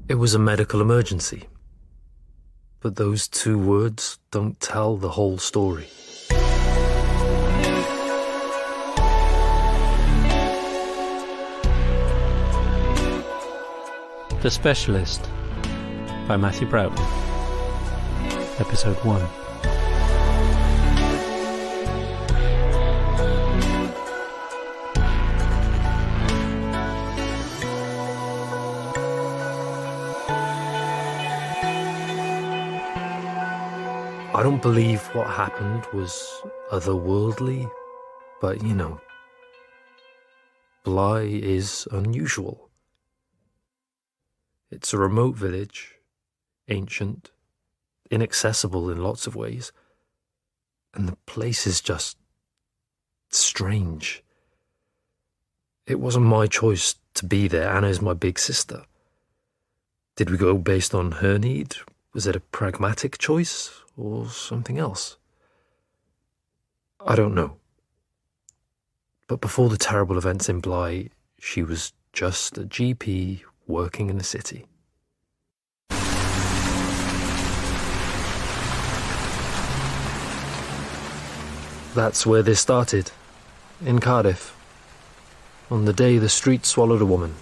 It was a medical emergency. But those 2 words don't tell the whole story. The Specialist by Matthew Broughton. Episode 1. I don't believe what happened was otherworldly, but Bly is unusual. It's a remote village, ancient, inaccessible in lots of ways, and the place is just strange. It wasn't my choice to be there. Anna is my big sister. Did we go based on her need? Was it a pragmatic choice or something else? I don't know. But before the terrible events in Bly, she was just a GP working in the city. That's where this started, in Cardiff, on the day the street swallowed a woman.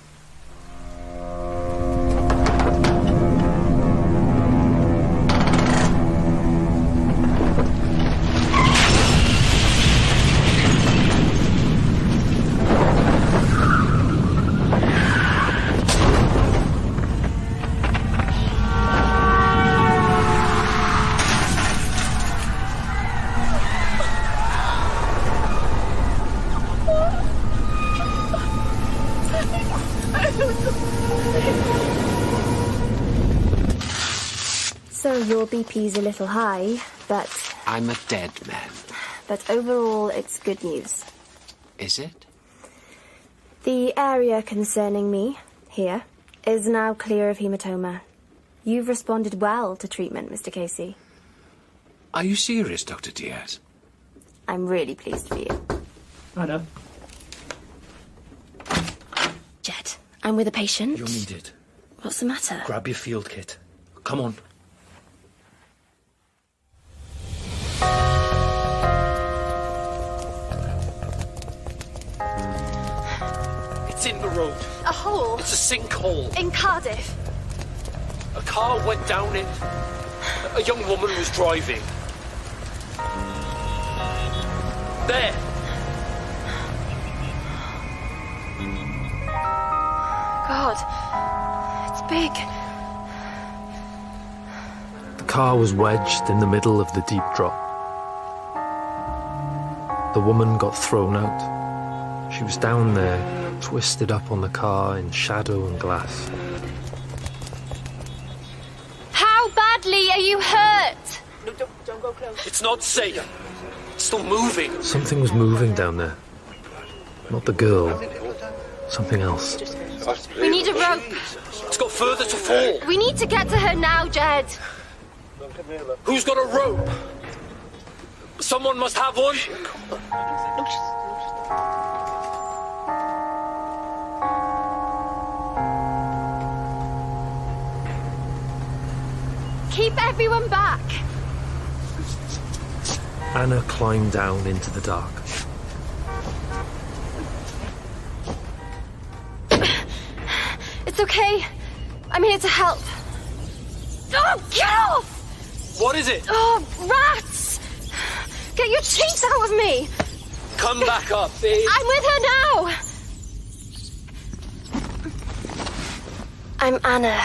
So your BP's a little high, but... I'm a dead man. But overall, it's good news. Is it? The area concerning me, here, is now clear of hematoma. You've responded well to treatment, Mr. Casey. Are you serious, Dr. Diaz? I'm really pleased for you. Anna. Jed, I'm with a patient. You're needed. What's the matter? Grab your field kit. Come on. It's in the road. A hole? It's a sinkhole. In Cardiff? A car went down it. A young woman was driving. There. God, it's big. The car was wedged in the middle of the deep drop. The woman got thrown out. She was down there, twisted up on the car in shadow and glass. How badly are you hurt? No, don't go close. It's not safe. It's still moving. Something was moving down there. Not the girl. Something else. We need a rope. It's got further to fall. We need to get to her now, Jed. Who's got a rope? Someone must have one. Keep everyone back. Anna climbed down into the dark. It's okay. I'm here to help. Oh, get off! What is it? Oh, rats! Get your cheeks out of me! Come back up, babe. I'm with her now! I'm Anna.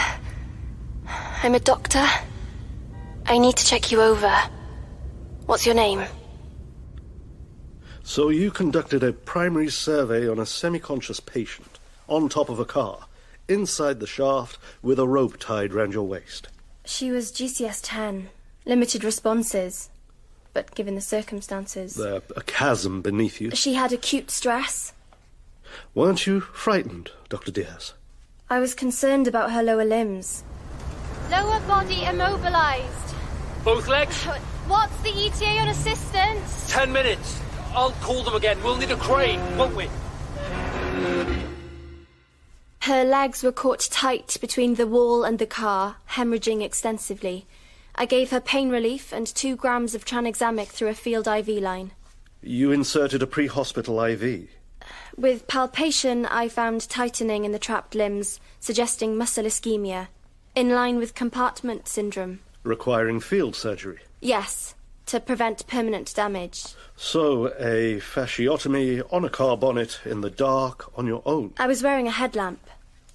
I'm a doctor. I need to check you over. What's your name? So you conducted a primary survey on a semi-conscious patient, on top of a car, inside the shaft, with a rope tied round your waist. She was GCS 10. Limited responses. But given the circumstances... There's a chasm beneath you. She had acute stress. Weren't you frightened, Dr. Diaz? I was concerned about her lower limbs. Lower body immobilized. Both legs? What's the ETA on assistance? 10 minutes. I'll call them again. We'll need a crane, won't we? Her legs were caught tight between the wall and the car, hemorrhaging extensively. I gave her pain relief and 2 grams of tranexamic through a field IV line. You inserted a pre-hospital IV. With palpation, I found tightening in the trapped limbs, suggesting muscle ischemia, in line with compartment syndrome. Requiring field surgery. Yes, to prevent permanent damage. So, a fasciotomy on a car bonnet in the dark on your own. I was wearing a headlamp.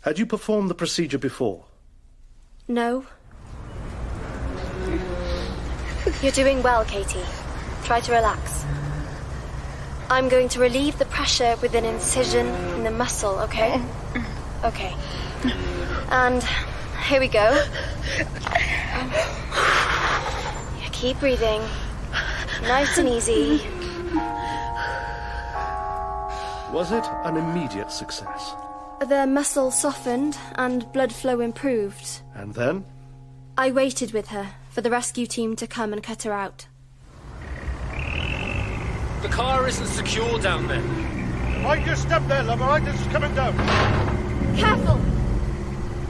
Had you performed the procedure before? No. You're doing well, Katie. Try to relax. I'm going to relieve the pressure with an incision in the muscle, okay? Okay. And here we go. Yeah, keep breathing. Nice and easy. Was it an immediate success? The muscle softened and blood flow improved. And then? I waited with her for the rescue team to come and cut her out. The car isn't secure down there. Mind your step there, love, all right? This is coming down. Careful!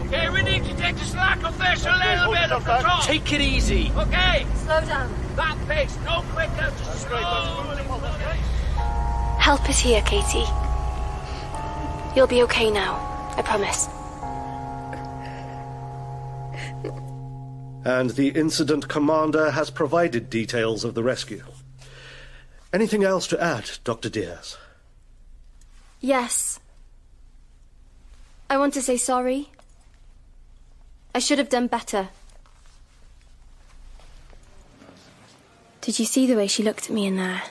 Okay, we need to take the slack off this a little bit of the top. Take it easy. Okay, Slow down. that pace, no quicker, just slowly. Help is here, Katie. You'll be okay now, I promise. And the incident commander has provided details of the rescue. Anything else to add, Dr. Diaz? Yes. I want to say sorry. I should have done better. Did you see the way she looked at me in there?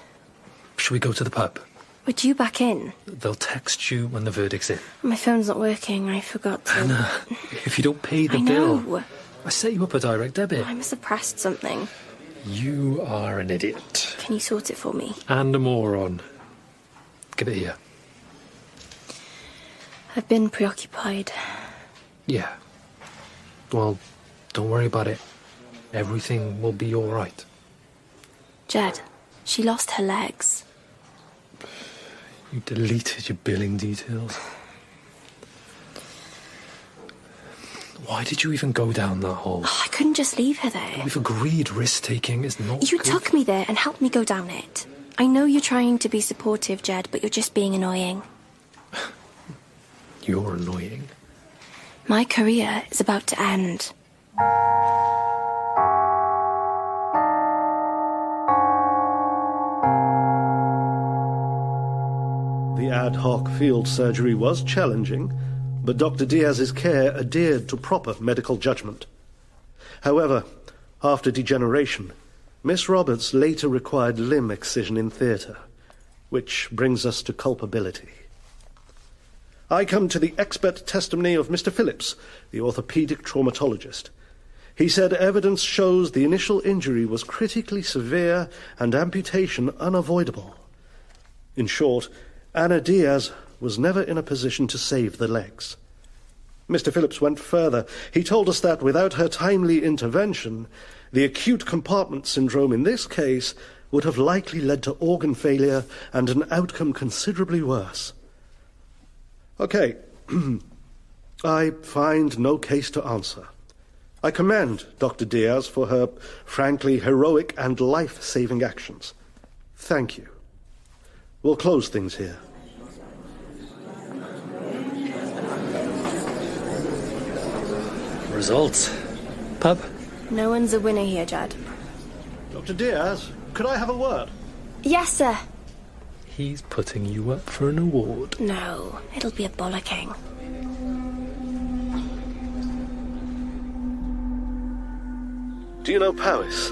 Should we go to the pub? Would you back in? They'll text you when the verdict's in. My phone's not working. I forgot to... Anna, if you don't pay the I bill... know. I set you up a direct debit. I must have pressed something. You are an idiot. Can you sort it for me? And a moron. Give it here. I've been preoccupied. Yeah. Well, don't worry about it. Everything will be all right. Jed, she lost her legs. You deleted your billing details. Why did you even go down that hole? Oh, I couldn't just leave her there. We've agreed risk-taking is not You good. took me there and helped me go down it. I know you're trying to be supportive, Jed, but you're just being annoying. You're annoying. My career is about to end. The ad hoc field surgery was challenging, but Dr. Diaz's care adhered to proper medical judgment. However, after degeneration, Miss Roberts later required limb excision in theatre, which brings us to culpability. I come to the expert testimony of Mr. Phillips, the orthopedic traumatologist. He said evidence shows the initial injury was critically severe and amputation unavoidable. In short, Anna Diaz was never in a position to save the legs. Mr. Phillips went further. He told us that without her timely intervention, the acute compartment syndrome in this case would have likely led to organ failure and an outcome considerably worse. Okay, I find no case to answer. I commend Dr. Diaz for her frankly heroic and life-saving actions. Thank you. We'll close things here. Results. Pub? No one's a winner here, Jed. Dr. Diaz, could I have a word? Yes, sir. He's putting you up for an award. No, it'll be a bollocking. Do you know Powys?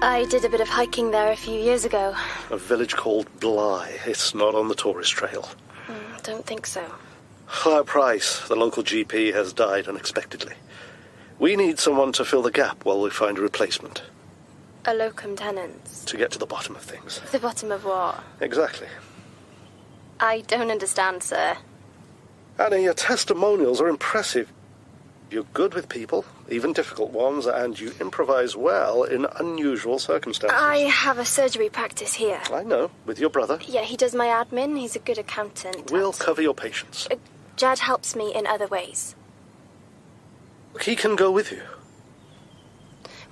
I did a bit of hiking there a few years ago. A village called Bly. It's not on the tourist trail. Don't think so. Our Price, the local GP, has died unexpectedly. We need someone to fill the gap while we find a replacement. A locum tenens. To get to the bottom of things. The bottom of what? Exactly. I don't understand, sir. Anna, your testimonials are impressive. You're good with people, even difficult ones, and you improvise well in unusual circumstances. I have a surgery practice here. I know, with your brother. Yeah, he does my admin. He's a good accountant. We'll cover your patients. Jed helps me in other ways. He can go with you.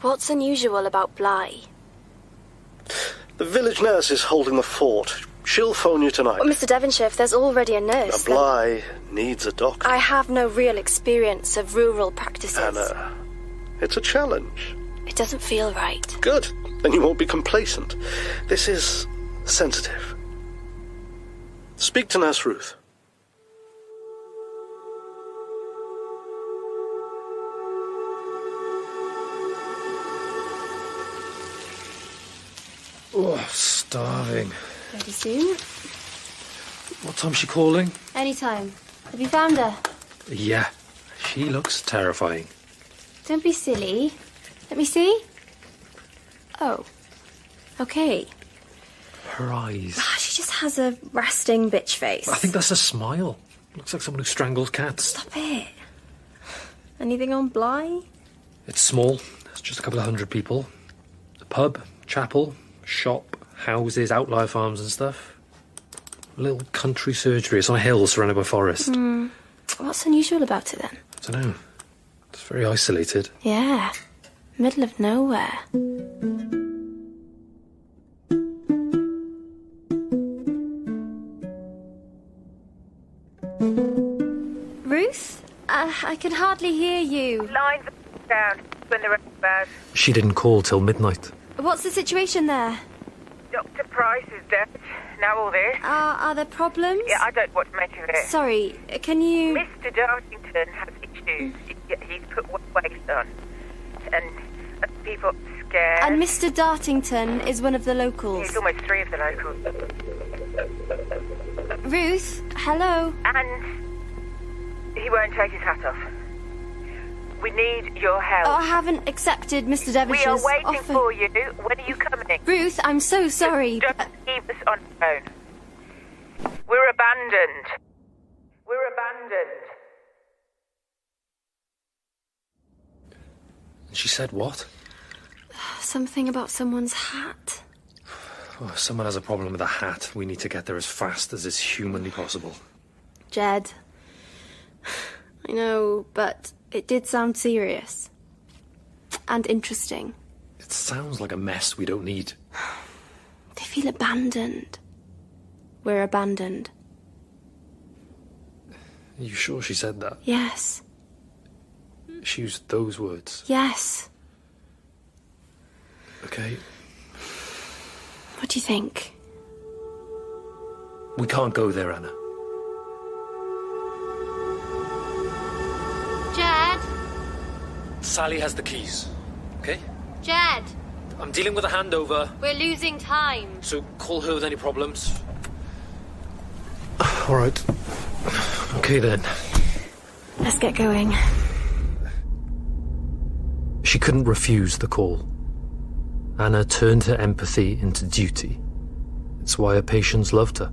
What's unusual about Bly? The village nurse is holding the fort. She'll phone you tonight. Well, Mr. Devonshire, if there's already a nurse, then Bly needs a doctor. I have no real experience of rural practices. Anna, it's a challenge. It doesn't feel right. Good. Then you won't be complacent. This is sensitive. Speak to Nurse Ruth. Oh, starving. Ready soon? What time's she calling? Anytime. Have you found her? Yeah, she looks terrifying. Don't be silly. Let me see. Oh. Okay. Her eyes. She just has a resting bitch face. I think that's a smile. Looks like someone who strangles cats. Stop it. Anything on Bly? It's small. It's just a couple of hundred people. A pub, chapel, shop, houses, outlier farms and stuff. A little country surgery. It's on a hill surrounded by forest. What's unusual about it then? I don't know. It's very isolated. Yeah. Middle of nowhere. Ruth? I can hardly hear you. Lines are down when the rest bad. She didn't call till midnight. What's the situation there? Dr. Price is dead. Now all this. Are there problems? Yeah, I don't know what to make of it. Sorry, can you... Mr. Dartington has issues. He's put weight on. And people are scared. And Mr. Dartington is one of the locals. He's almost 3 of the locals. Ruth, hello. And he won't take his hat off. We need your help. Oh, I haven't accepted Mr. Devonshire's we are waiting offer. for you. When are you coming? Ruth, I'm so sorry. Just leave us on the phone. We're abandoned. We're abandoned. She said what? Something about someone's hat. Oh, if someone has a problem with a hat, we need to get there as fast as is humanly possible. Jed. I know, but it did sound serious. And interesting. It sounds like a mess we don't need. They feel abandoned. We're abandoned. Are you sure she said that? Yes. She used those words. Yes. Okay. What do you think? We can't go there, Anna. Jed? Sally has the keys. Okay? Jed? I'm dealing with a handover. We're losing time. So call her with any problems. All right. Okay then. Let's get going. She couldn't refuse the call. Anna turned her empathy into duty. It's why her patients loved her.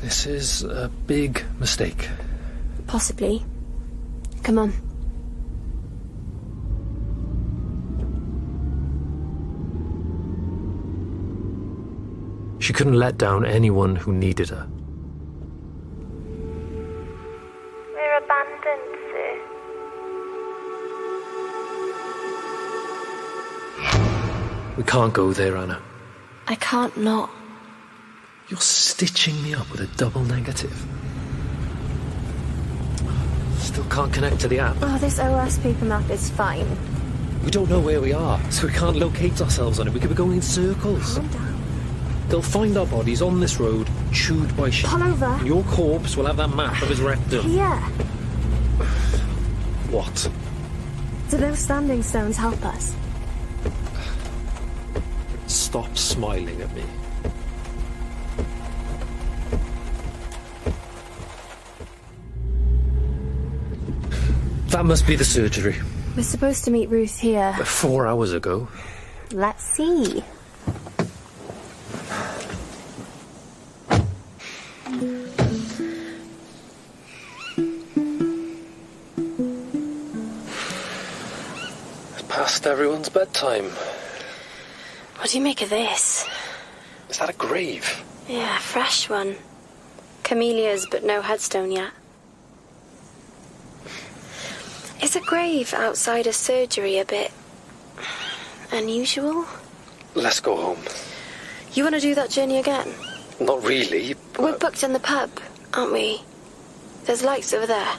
This is a big mistake. Possibly. Come on. She couldn't let down anyone who needed her. We're abandoned, sir. We can't go there, Anna. I can't not. You're stitching me up with a double negative. Still can't connect to the app. Oh, this OS paper map is fine. We don't know where we are, so we can't locate ourselves on it. We could be going in circles. Calm down. They'll find our bodies on this road, chewed by sheep. Pull over. And your corpse will have that map of his rectum. Here. What? Do those standing stones help us? Stop smiling at me. That must be the surgery. We're supposed to meet Ruth here. 4 hours ago. Let's see. It's past everyone's bedtime. What do you make of this? Is that a grave? Yeah, fresh one. Camellias, but no headstone yet. Is a grave outside a surgery a bit unusual? Let's go home. You want to do that journey again? Not really, but... We're booked in the pub, aren't we? There's lights over there.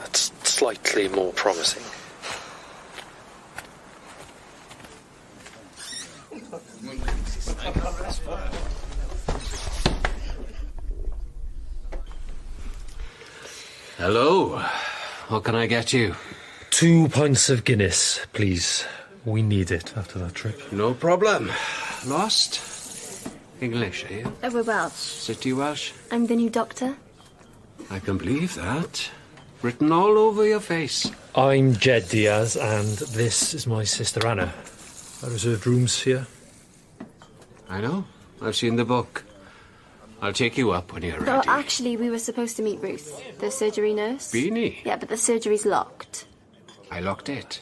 That's slightly more promising. Hello. What can I get you? 2 pints of Guinness, please. We need it after that trip. No problem. Lost? English, are you? We're Welsh. City Welsh? I'm the new doctor. I can believe that. Written all over your face. I'm Jed Diaz, and this is my sister Anna. I reserved rooms here. I know. I've seen the book. I'll take you up when you're ready. Oh, actually, we were supposed to meet Ruth, the surgery nurse. Beanie? Yeah, but the surgery's locked. I locked it.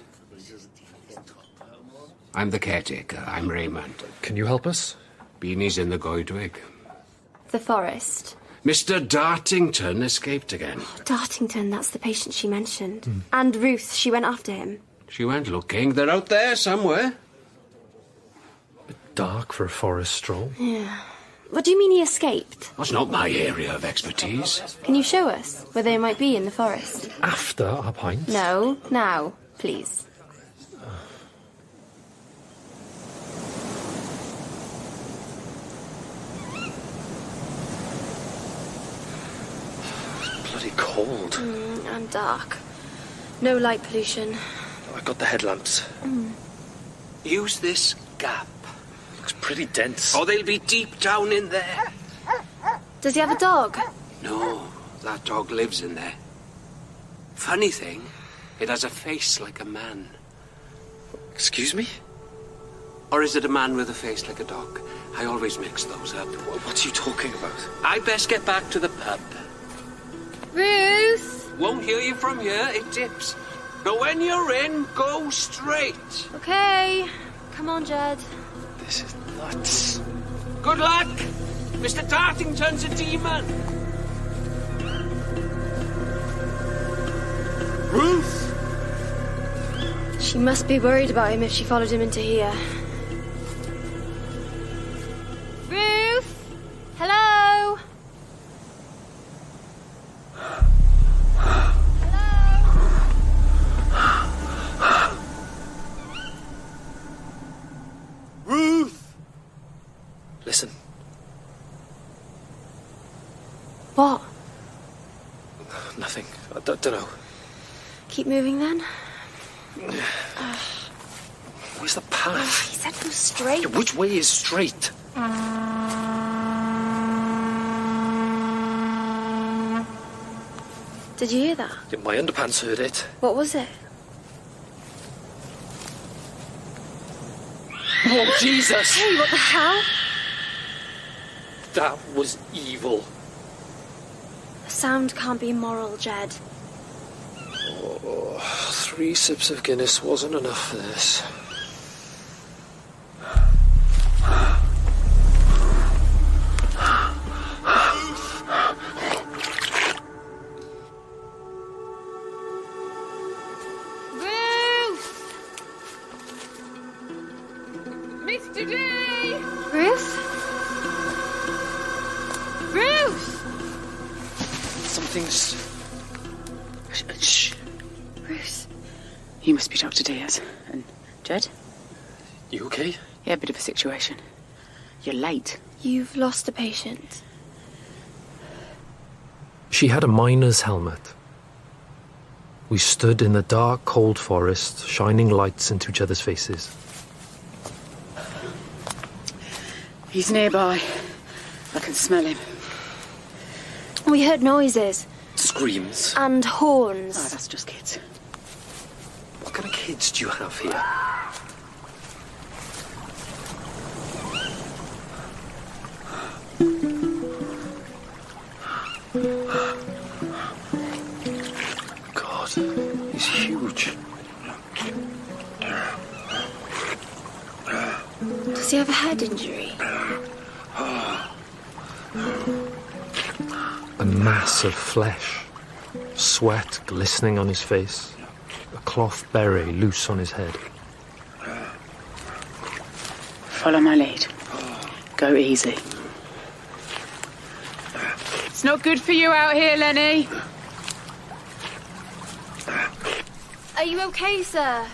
I'm the caretaker. I'm Raymond. Can you help us? Beanie's in the Goidwig. The forest. Mr. Dartington escaped again. Dartington, that's the patient she mentioned. And Ruth, she went after him. She went looking. They're out there somewhere. Dark for a forest stroll. Yeah. What do you mean he escaped? That's not my area of expertise. Can you show us where they might be in the forest? After our pints? No, now, please. Bloody cold. And dark. No light pollution. I got the headlamps. Use this gap. Looks pretty dense. Oh, they'll be deep down in there. Does he have a dog? No, that dog lives in there. Funny thing, it has a face like a man. Excuse me? Or is it a man with a face like a dog? I always mix those up. What are you talking about? I'd best get back to the pub. Ruth! Won't hear you from here, it dips. But when you're in, go straight. Okay. Come on, Jed. This is nuts. Good luck! Mr. Dartington's a demon. Ruth! She must be worried about him if she followed him into here. Ruth! Hello? Ruth! Listen. What? Nothing. I don't know. Keep moving then? Where's the path? He said go straight. Which way is straight? Did you hear that? My underpants heard it. What was it? Oh, Jesus! Hey, what the hell? That was evil. The sound can't be moral, Jed. Oh, 3 sips of Guinness wasn't enough for this. Ruth! Mr. D! Ruth? Ruth! Something's... Shh. Ruth. You must be Dr. Diaz. And Jed? You okay? Yeah, a bit of a situation. You're late. You've lost a patient. She had a miner's helmet. We stood in the dark, cold forest, shining lights into each other's faces. He's nearby. I can smell him. We heard noises Screams. and Oh, horns. that's just kids. What kind of kids do you have here? God, he's huge. Does he have a head injury? A mass of flesh, sweat glistening on his face, a cloth beret loose on his head. Follow my lead. Go easy. It's not good for you out here, Lenny. Are you okay, sir?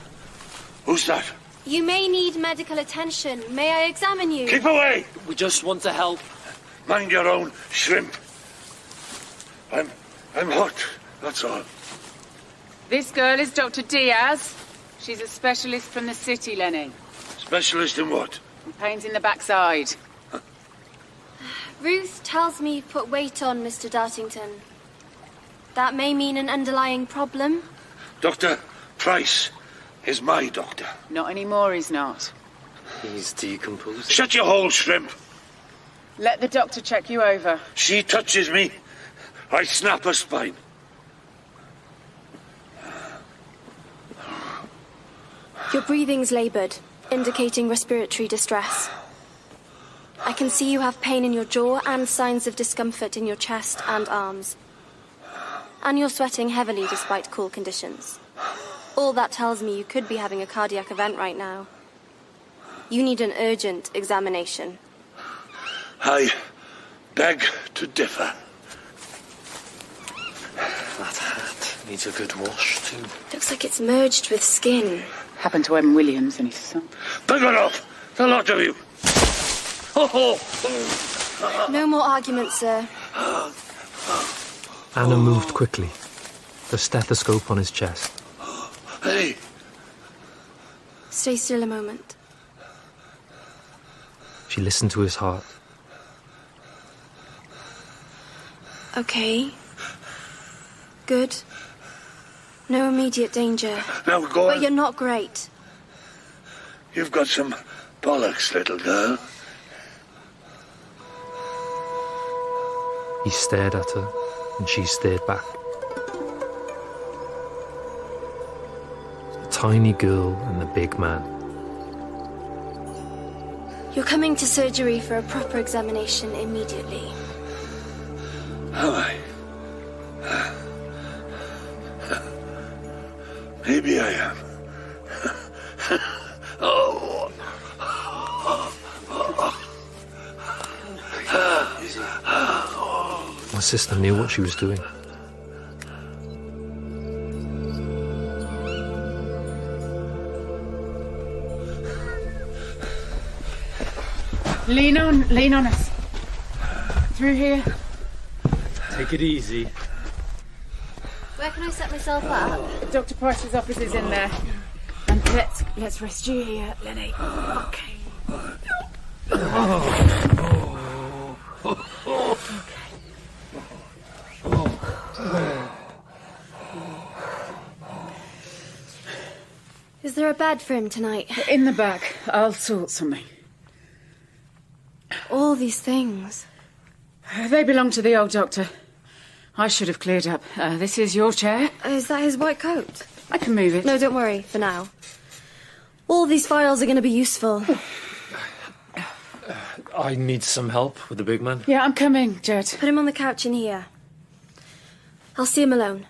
Who's that? You may need medical attention. May I examine you? Keep away! We just want to help. Mind your own shrimp. I'm hot, that's all. This girl is Dr. Diaz. She's a specialist from the city, Lenny. Specialist in what? Pains in the backside. Ruth tells me you've put weight on, Mr. Dartington. That may mean an underlying problem. Dr. Price is my doctor. Not anymore, he's not. He's decomposing. Shut your hole, shrimp. Let the doctor check you over. She touches me, I snap her spine. Your breathing's laboured, indicating respiratory distress. I can see you have pain in your jaw and signs of discomfort in your chest and arms. And you're sweating heavily despite cool conditions. All that tells me you could be having a cardiac event right now. You need an urgent examination. I beg to differ. That hat needs a good wash, too. Looks like it's merged with skin. Happened to Evan Williams and his son. Bugger off, the lot of you. No more arguments, sir. Anna moved quickly, the stethoscope on his chest. Hey, Stay still a moment. She listened to his heart. Okay. Good. No immediate danger. now go But on. you're not great. You've got some bollocks, little girl. He stared at her, and she stared back. The tiny girl and the big man. You're coming to surgery for a proper examination immediately. Am I? Maybe I am. Oh. My sister knew what she was doing. Lean on us. Through here. Take it easy. Where can I set myself up? Dr. Price's office is in there. And let's rest you here, Lenny. Okay. Is there a bed for him tonight? In the back. I'll sort something. All these things. They belong to the old doctor. I should have cleared up. This is your chair. Is that his white coat? I can move it. No, don't worry, for now. All these files are going to be useful. I need some help with the big man. Yeah, I'm coming, Jed. Put him on the couch in here. I'll see him alone.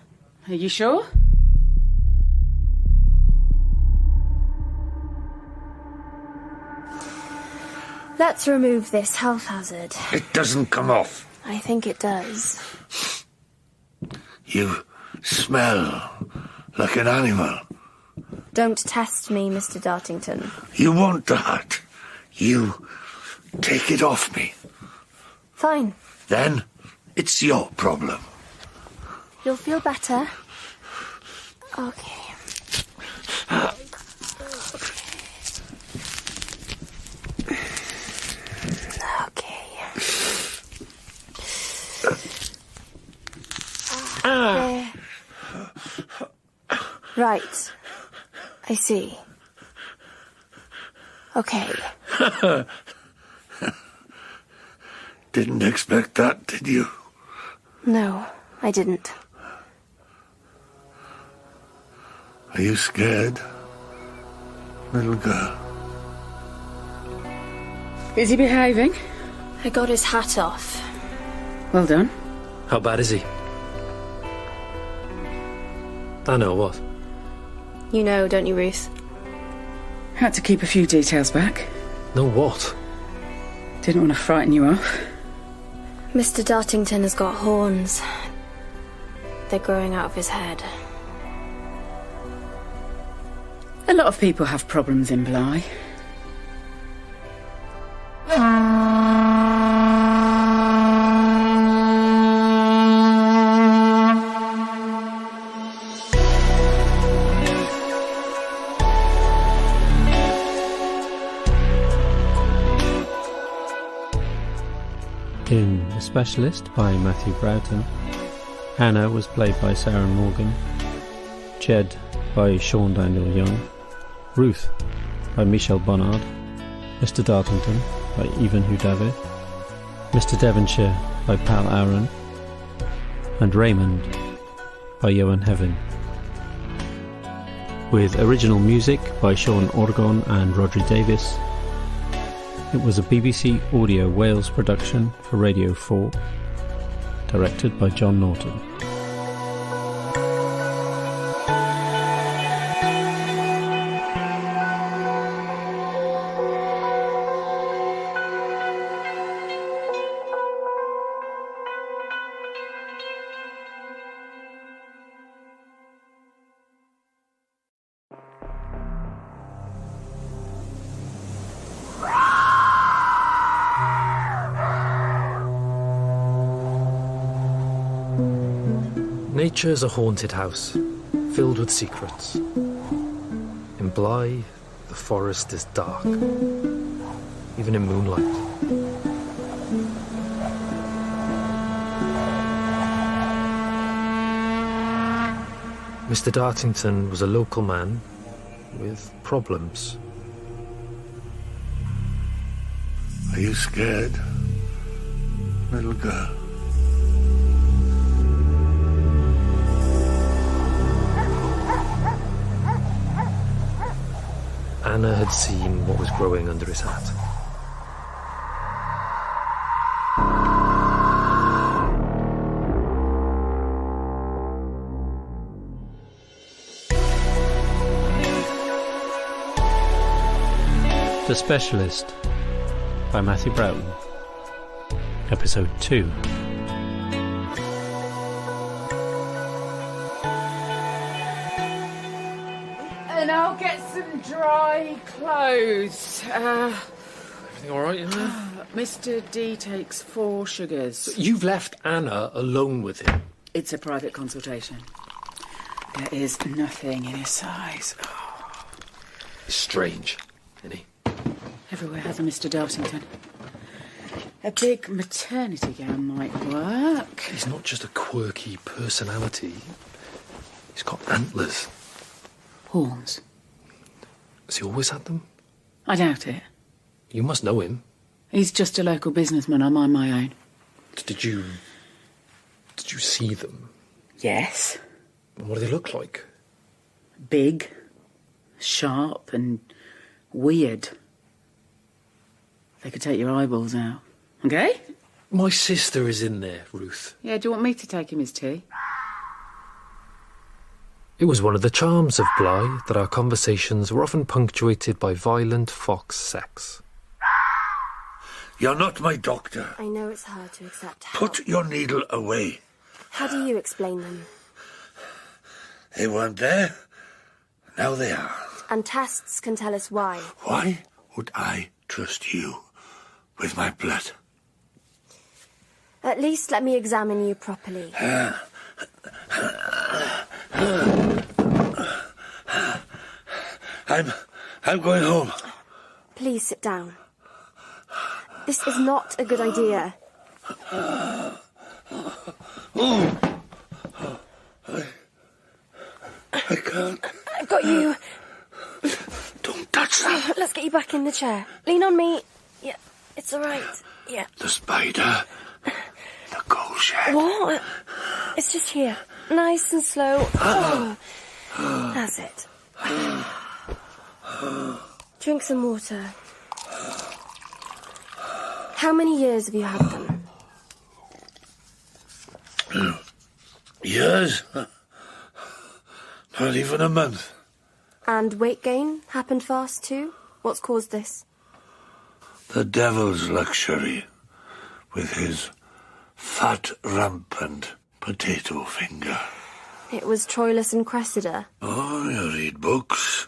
Are you sure? Let's remove this health hazard. It doesn't come off. I think it does. You smell like an animal. Don't test me, Mr. Dartington. You want that? You take it off me. Fine. Then it's your problem. You'll feel better. Okay. There. Right. I see. Okay. Didn't expect that, did you? No, I didn't. Are you scared, little girl? Is he behaving? I got his hat off. Well done. How bad is he? I know what. You know, don't you, Ruth? Had to keep a few details back. Know what? Didn't want to frighten you off. Mr. Dartington has got horns. They're growing out of his head. A lot of people have problems in Bly. In The Specialist by Matthew Broughton, Hannah was played by Sarah Morgan, Jed by Sean Daniel Young, Ruth by Michelle Bonnard, Mr. Dartington by Evan Hudavid, Mr. Devonshire by Pal Aaron, and Raymond by Johan Hevin. With original music by Sean Orgon and Rodri Davis. It was a BBC Audio Wales production for Radio 4, directed by John Norton. Nature is a haunted house, filled with secrets. In Bly, the forest is dark, even in moonlight. Mr. Dartington was a local man with problems. Are you scared, little girl? Anna had seen what was growing under his hat. The Specialist by Matthew Broughton. Episode 2. And I'll get some dry clothes. Everything all right in there? Mr. D takes 4 sugars. You've left Anna alone with him. It's a private consultation. There is nothing in his size. It's strange, isn't he? Everywhere has a Mr. Dartington. A big maternity gown might work. He's not just a quirky personality. He's got antlers. Horns. Has he always had them? I doubt it. You must know him. He's just a local businessman. I'm on my own. Did you see them? Yes. What do they look like? Big, sharp, and weird. They could take your eyeballs out. Okay? My sister is in there, Ruth. Yeah, do you want me to take him his tea? It was one of the charms of Bly that our conversations were often punctuated by violent fox sex. You're not my doctor. I know it's hard to accept help. Put your needle away. How do you explain them? They weren't there. Now they are. And tests can tell us why. Why would I trust you with my blood? At least let me examine you properly. I'm going home. Please sit down. This is not a good idea. I can't. I've got you. Don't touch that. Let's get you back in the chair. Lean on me. Yeah, it's all right. Yeah. The spider. The coal shed. What? It's just here. Nice and slow. Oh. That's it. Drink some water. How many years have you had them? Years? Not even a month. And weight gain happened fast too? What's caused this? The devil's luxury, with his fat rump and potato finger. It was Troilus and Cressida. Oh, you read books.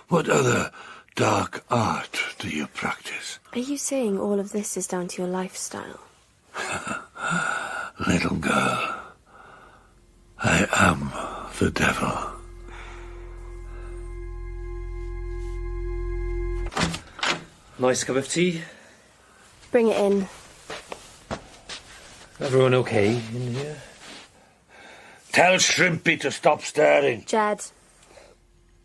What other dark art do you practice? Are you saying all of this is down to your lifestyle? Little girl, I am the devil. Nice cup of tea. Bring it in. Everyone okay in here? Tell Shrimpy to stop staring. Jed.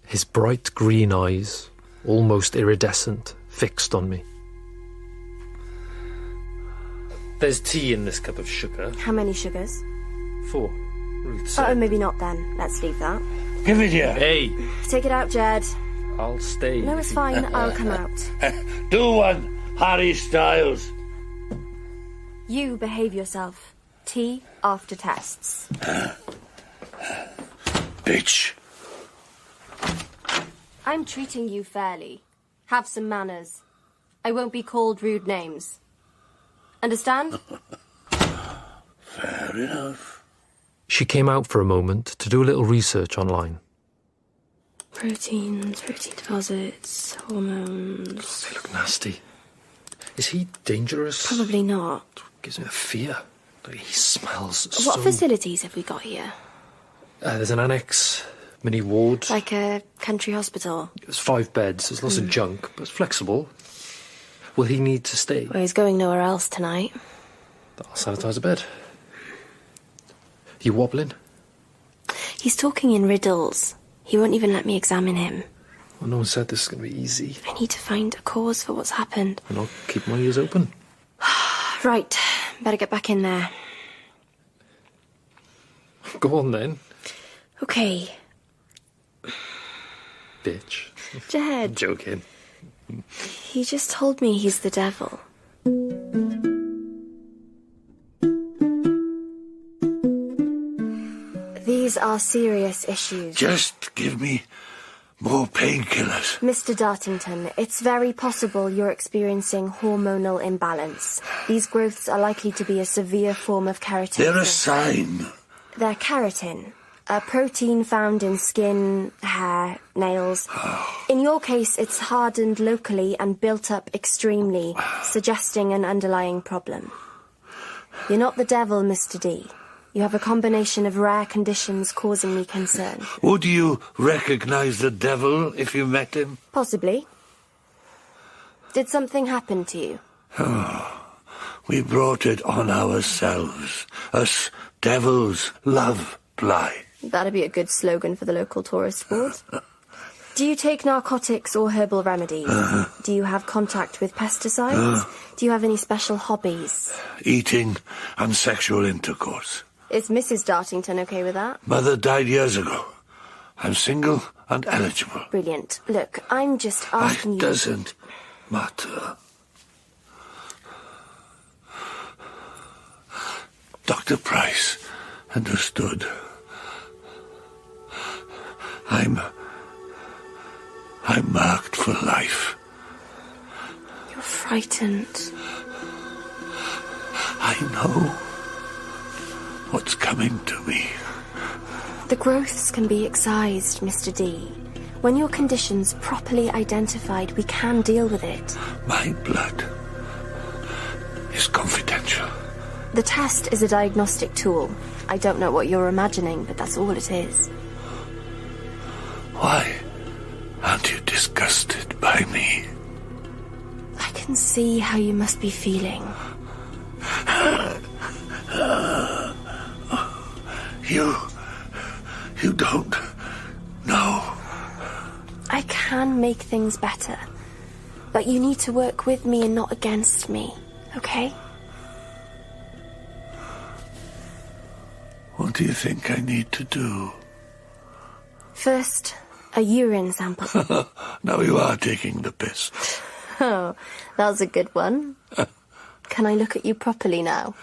His bright green eyes, almost iridescent, fixed on me. There's tea in this cup of sugar. How many sugars? 4. Ruth Oh, said. maybe not then. Let's leave that. Give it here. Hey, Take it out, Jed. I'll stay. No, it's fine. I'll come out. Do one, Harry Styles. You behave yourself. Tea after tests. Bitch. I'm treating you fairly. Have some manners. I won't be called rude names. Understand? Fair enough. She came out for a moment to do a little research online. Proteins, protein deposits, hormones. They look nasty. Is he dangerous? Probably not. Gives me a fear. He smells What so... facilities have we got here? There's an annex, mini ward. Like a country hospital? There's 5 beds. There's lots of junk, but it's flexible. Will he need to stay? Well, he's going nowhere else tonight. I'll sanitize a bed. You wobbling? He's talking in riddles. He won't even let me examine him. Well, no one said this is going to be easy. I need to find a cause for what's happened. And I'll keep my ears open. Right, better get back in there. Go on then, Okay, bitch. I'm Jed, joking. he just told me he's the devil. These are serious issues. Just give me more painkillers. Mr. Dartington, it's very possible you're experiencing hormonal imbalance. These growths are likely to be a severe form of keratosis. They're a sign. They're keratin, a protein found in skin, hair, nails. In your case, it's hardened locally and built up extremely, suggesting an underlying problem. You're not the devil, Mr. D. You have a combination of rare conditions causing me concern. Would you recognize the devil if you met him? Possibly. Did something happen to you? We brought it on ourselves. Us devils love ply. That'd be a good slogan for the local tourist board. Do you take narcotics or herbal remedies? Do you have contact with pesticides? Do you have any special hobbies? Eating and sexual intercourse. Is Mrs. Dartington okay with that? Mother died years ago. I'm single and eligible. Brilliant. Look, I'm just asking It you... doesn't matter. Dr. Price understood. I'm marked for life. You're frightened. I know what's coming to me. The growths can be excised, Mr. D. When your condition's properly identified, we can deal with it. My blood is confidential. The test is a diagnostic tool. I don't know what you're imagining, but that's all it is. Why aren't you disgusted by me? I can see how you must be feeling. You don't know. I can make things better, but you need to work with me and not against me, okay? What do you think I need to do? First, a urine sample. Now you are taking the piss. Oh, that was a good one. Can I look at you properly now?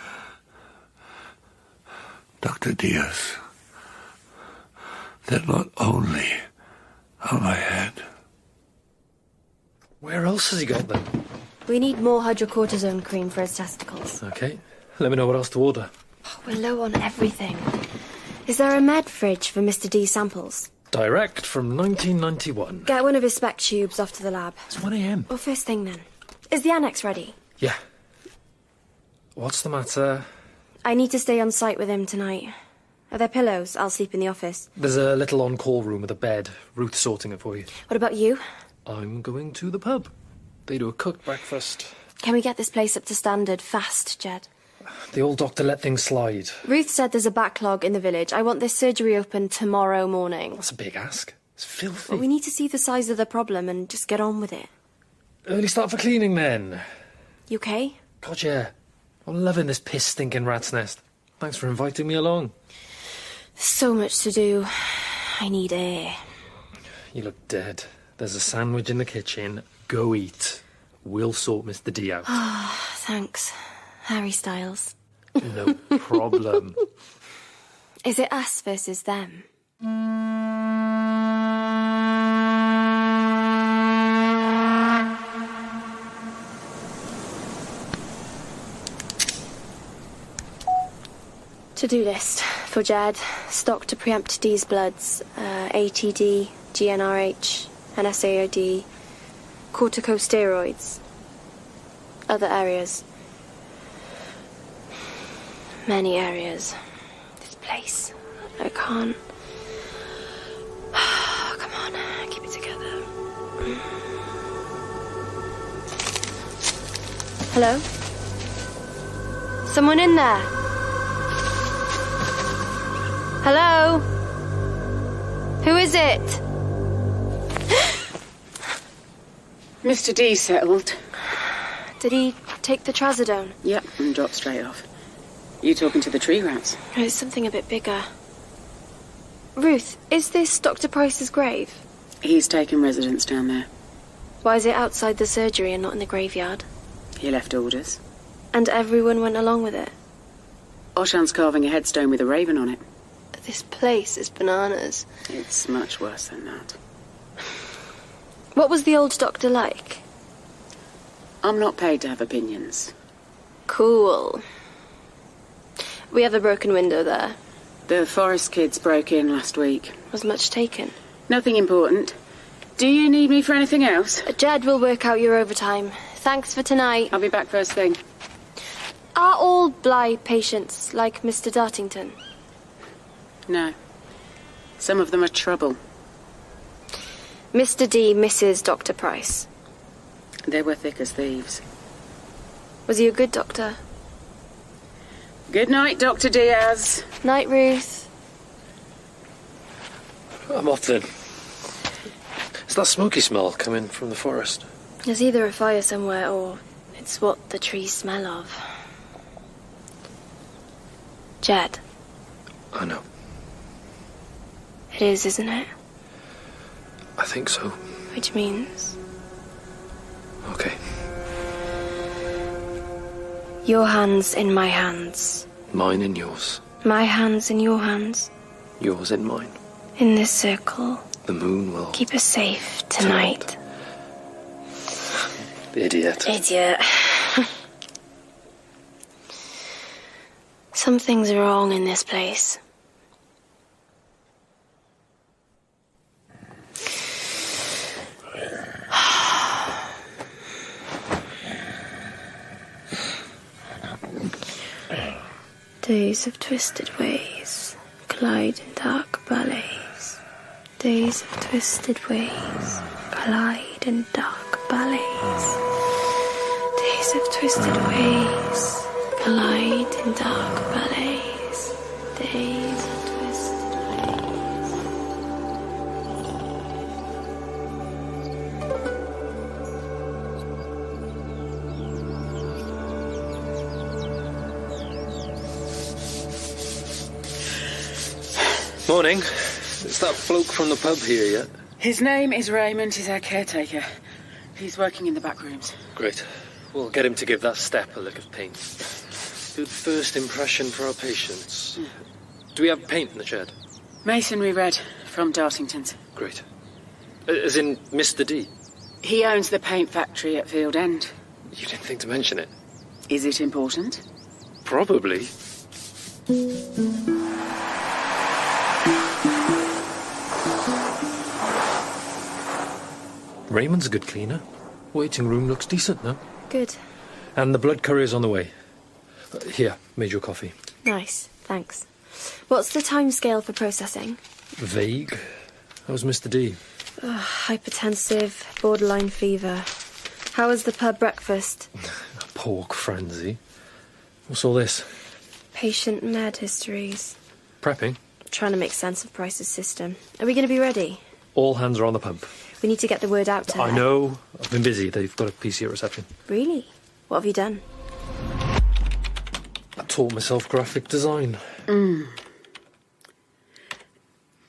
Dr. Diaz, that not only on my head. Where else has he got them? We need more hydrocortisone cream for his testicles. Okay, let me know what else to order. We're low on everything. Is there a med fridge for Mr. D samples? Direct from 1991. Get one of his spec tubes off to the lab. It's 1 a.m. Well, first thing then. Is the annex ready? Yeah. What's the matter? I need to stay on site with him tonight. Are there pillows? I'll sleep in the office. There's a little on-call room with a bed. Ruth's sorting it for you. What about you? I'm going to the pub. They do a cooked breakfast. Can we get this place up to standard fast, Jed? The old doctor let things slide. Ruth said there's a backlog in the village. I want this surgery open tomorrow morning. That's a big ask. It's filthy. Well, we need to see the size of the problem and just get on with it. Early start for cleaning, then. You okay? God, yeah. I'm loving this piss-stinking rat's nest. Thanks for inviting me along. So much to do. I need air. You look dead. There's a sandwich in the kitchen. Go eat. We'll sort Mr. D out. Thanks. Harry Styles. No problem. Is it us versus them? To-do list for Jed. Stock to preempt D's bloods. ATD, GnRH, and SAOD. Corticosteroids. Other areas. Many areas. This place. I can't. Come on, keep it together. Hello? Someone in there? Hello? Who is it? Mr. D settled. Did he take the trazodone? Yep, and dropped straight off. You talking to the tree rats? No, it's something a bit bigger. Ruth, is this Dr. Price's grave? He's taken residence down there. Why is it outside the surgery and not in the graveyard? He left orders. And everyone went along with it? Oshan's carving a headstone with a raven on it. This place is bananas. It's much worse than that. What was the old doctor like? I'm not paid to have opinions. Cool. We have a broken window there. The forest kids broke in last week. Was much taken? Nothing important. Do you need me for anything else? Jed will work out your overtime. Thanks for tonight. I'll be back first thing. Are all Bly patients like Mr. Dartington? No. Some of them are trouble. Mr. D misses Dr. Price. They were thick as thieves. Was he a good doctor? Good night, Dr. Diaz. Night, Ruth. I'm off then. Is that smoky smell coming from the forest? There's either a fire somewhere or it's what the trees smell of. Jed. I know. It is, isn't it? I think so. Which means... Okay. Your hands in my hands. Mine in yours. My hands in your hands. Yours in mine. In this circle. The moon will... Keep us safe tonight. Idiot. Idiot. Something's wrong in this place. Days of twisted ways, collide in dark ballets. Days of twisted ways, collide in dark ballets. Days of twisted ways, collide in dark ballets. Days of twisted ways. Morning. Is that bloke from the pub here yet? His name is Raymond. He's our caretaker. He's working in the back rooms. Great. We'll get him to give that step a lick of paint. Good first impression for our patients. Do we have paint in the shed? Masonry red from Dartington's. Great. As in Mr. D? He owns the paint factory at Field End. You didn't think to mention it? Is it important? Probably. Raymond's a good cleaner. Waiting room looks decent, no? Good. And the blood courier's on the way. Here, made your coffee. Nice, thanks. What's the timescale for processing? Vague. How's Mr. D? Hypertensive, borderline fever. How was the pub breakfast? Pork frenzy. What's all this? Patient med histories. Prepping. Trying to make sense of Price's system. Are we going to be ready? All hands are on the pump. We need to get the word out to her. I know. I've been busy. They've got a PC at reception. Really? What have you done? I taught myself graphic design.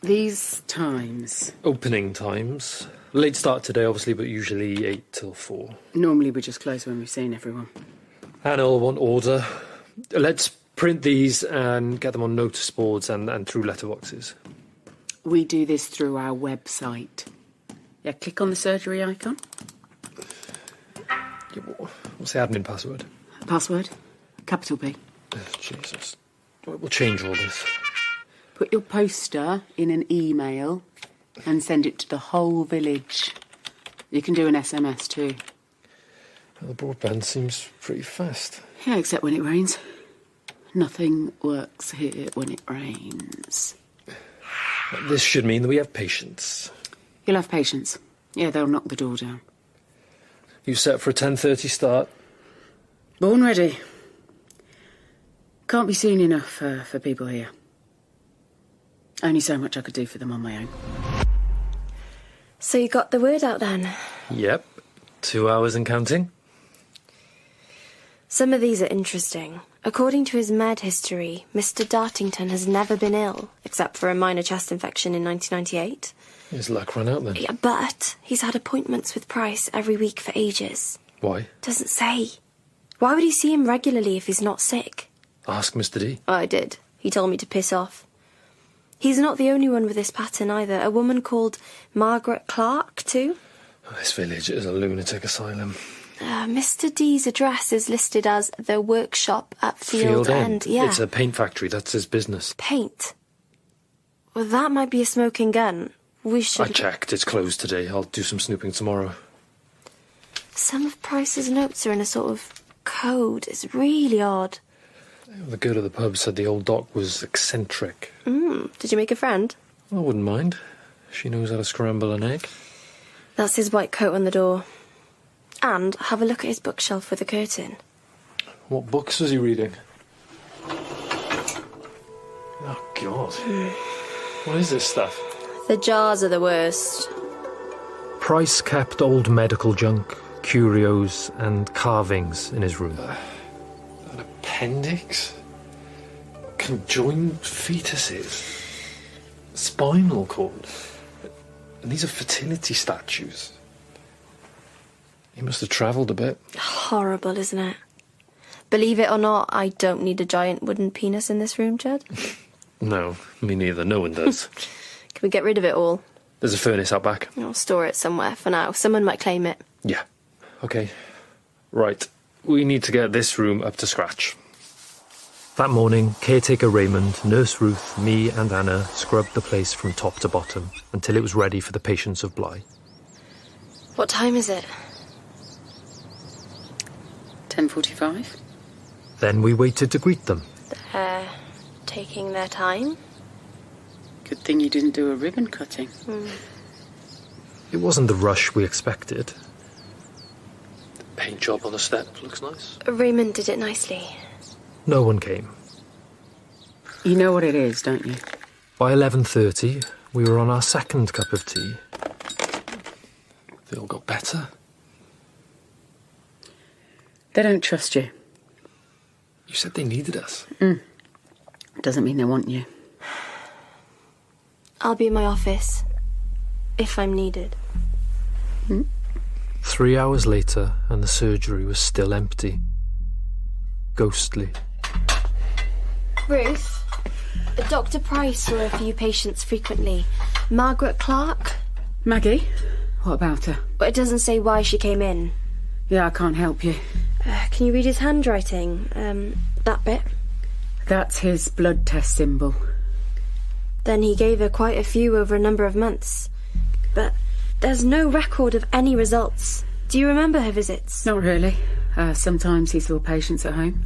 These times. Opening times. Late start today, obviously, but usually 8 till 4. Normally we just close when we've seen everyone. And I'll want order. Let's print these and get them on notice boards and through letterboxes. We do this through our website. Yeah, click on the surgery icon. What's the admin password? Password? Capital P. Jesus. We'll change all this. Put your poster in an email and send it to the whole village. You can do an SMS too. Well, the broadband seems pretty fast. Yeah, except when it rains. Nothing works here when it rains. This should mean that we have patience. You'll have patience. Yeah, they'll knock the door down. You set for a 10:30 start? Born ready. Can't be soon enough for people here. Only so much I could do for them on my own. So you got the word out then? Yep. 2 hours and counting. Some of these are interesting. According to his med history, Mr. Dartington has never been ill, except for a minor chest infection in 1998. His luck ran out then. Yeah, but he's had appointments with Price every week for ages. Why? Doesn't say. Why would he see him regularly if he's not sick? Ask Mr. D. I did. He told me to piss off. He's not the only one with this pattern either. A woman called Margaret Clark, too. This village is a lunatic asylum. Mr. D's address is listed as the workshop at Field End. Yeah. It's a paint factory. That's his business. Paint? Well, that might be a smoking gun. We should... I checked. It's closed today. I'll do some snooping tomorrow. Some of Price's notes are in a sort of code. It's really odd. The girl at the pub said the old doc was eccentric. Did you make a friend? I wouldn't mind. She knows how to scramble an egg. That's his white coat on the door. And have a look at his bookshelf with a curtain. What books was he reading? Oh, God. What is this stuff? The jars are the worst. Price kept old medical junk, curios, and carvings in his room. An appendix? Conjoined fetuses? Spinal cord? And these are fertility statues. He must have travelled a bit. Horrible, isn't it? Believe it or not, I don't need a giant wooden penis in this room, Jed. No, me neither. No one does. Can we get rid of it all? There's a furnace out back. I'll store it somewhere for now. Someone might claim it. Yeah. Okay. Right. We need to get this room up to scratch. That morning, caretaker Raymond, Nurse Ruth, me and Anna scrubbed the place from top to bottom until it was ready for the patients of Bly. What time is it? 10:45. Then we waited to greet them. They're taking their time. Good thing you didn't do a ribbon cutting. It wasn't the rush we expected. The paint job on the step looks nice. Raymond did it nicely. No one came. You know what it is, don't you? By 11:30, we were on our second cup of tea. They all got better. They don't trust you. You said they needed us. Doesn't mean they want you. I'll be in my office. If I'm needed. 3 hours later, and the surgery was still empty. Ghostly. Ruth? Dr. Price saw a few patients frequently. Margaret Clark? Maggie? What about her? But it doesn't say why she came in. Yeah, I can't help you. Can you read his handwriting? That bit? That's his blood test symbol. Then he gave her quite a few over a number of months. But there's no record of any results. Do you remember her visits? Not really. Sometimes he saw patients at home.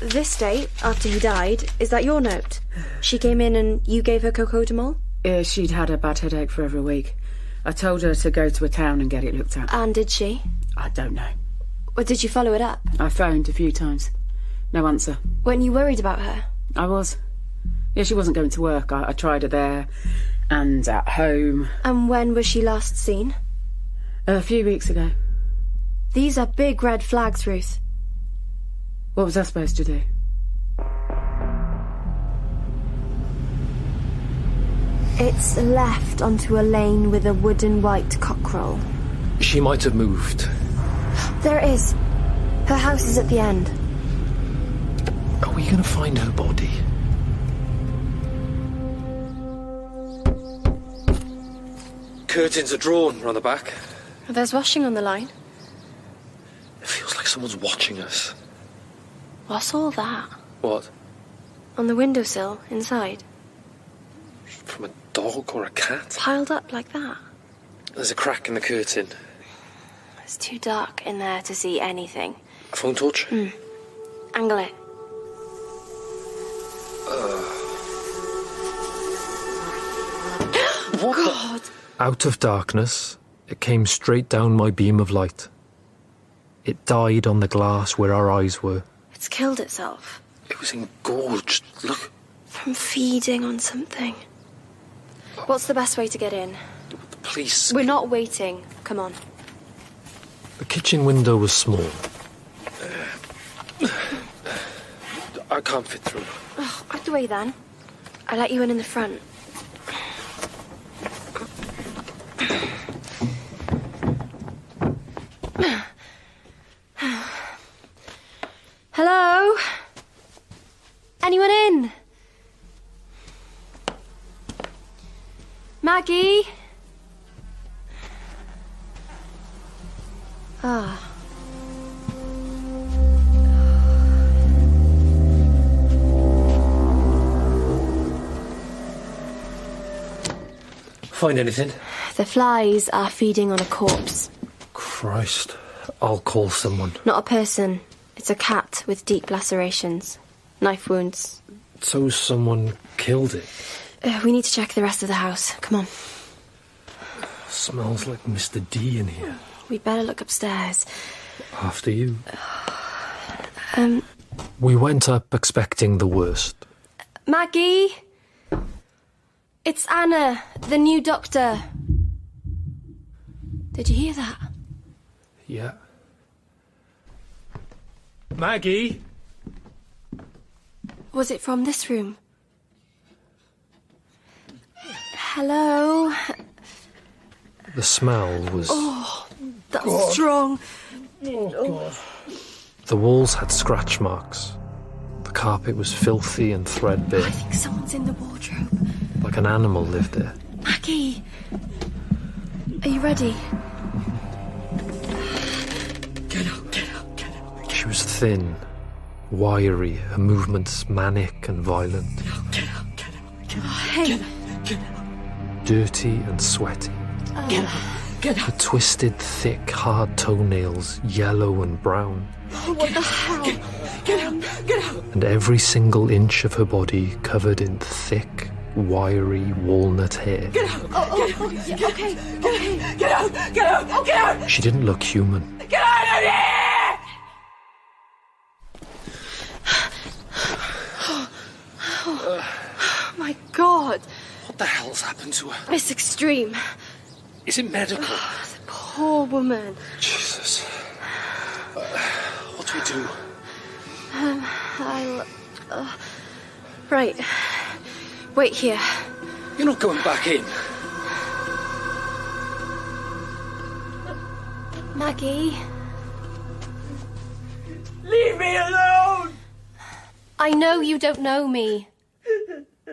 This date, after he died, is that your note? She came in and you gave her cocodamol? She'd had a bad headache for over a week. I told her to go to a town and get it looked at. And did she? I don't know. Or did you follow it up? I phoned a few times. No answer. Weren't you worried about her? I was. Yeah, she wasn't going to work. I tried her there and at home. And when was she last seen? A few weeks ago. These are big red flags, Ruth. What was I supposed to do? It's left onto a lane with a wooden white cockerel. She might have moved. There it is. Her house is at the end. Are we going to find her body? Curtains are drawn round the back. There's washing on the line. It feels like someone's watching us. What's all that? What? On the windowsill, inside. From a dog or a cat? Piled up like that. There's a crack in the curtain. It's too dark in there to see anything. A phone torch? Angle it. What God! Out of darkness, it came straight down my beam of light. It died on the glass where our eyes were. It's killed itself. It was engorged. Look. From feeding on something. What's the best way to get in? The police. We're not waiting. Come on. The kitchen window was small. I can't fit through. Oh, out the way then. I'll let you in the front. Hello? Anyone in? Maggie? Ah. Find anything? The flies are feeding on a corpse. Christ. I'll call someone. Not a person. It's a cat with deep lacerations. Knife wounds. So someone killed it? We need to check the rest of the house. Come on. Smells like Mr. D in here. We'd better look upstairs. After you. We went up expecting the worst. Maggie? It's Anna, the new doctor. Did you hear that? Yeah. Maggie? Was it from this room? Hello? The smell was... That's God. strong. The walls had scratch marks. The carpet was filthy and threadbare. I think someone's in the wardrobe. Like an animal lived there. Maggie! Are you ready? Get out, get out, get out. She was thin, wiry, her movements manic and violent. Get out, get out, get out. Hey! Get out, Dirty and sweaty. get out, get Her out. twisted, thick, hard toenails, yellow and brown. What the hell? Get out, get out. And every single inch of her body covered in thick, wiry walnut hair. Get out, Okay. get out, get out, get out. She didn't look human. Get out of here! Oh my God. What the hell's happened to her? It's extreme. Is it medical? The poor woman. Jesus. What do we do? Right. Wait here. You're not going back in. Maggie. Leave me alone! I know you don't know me.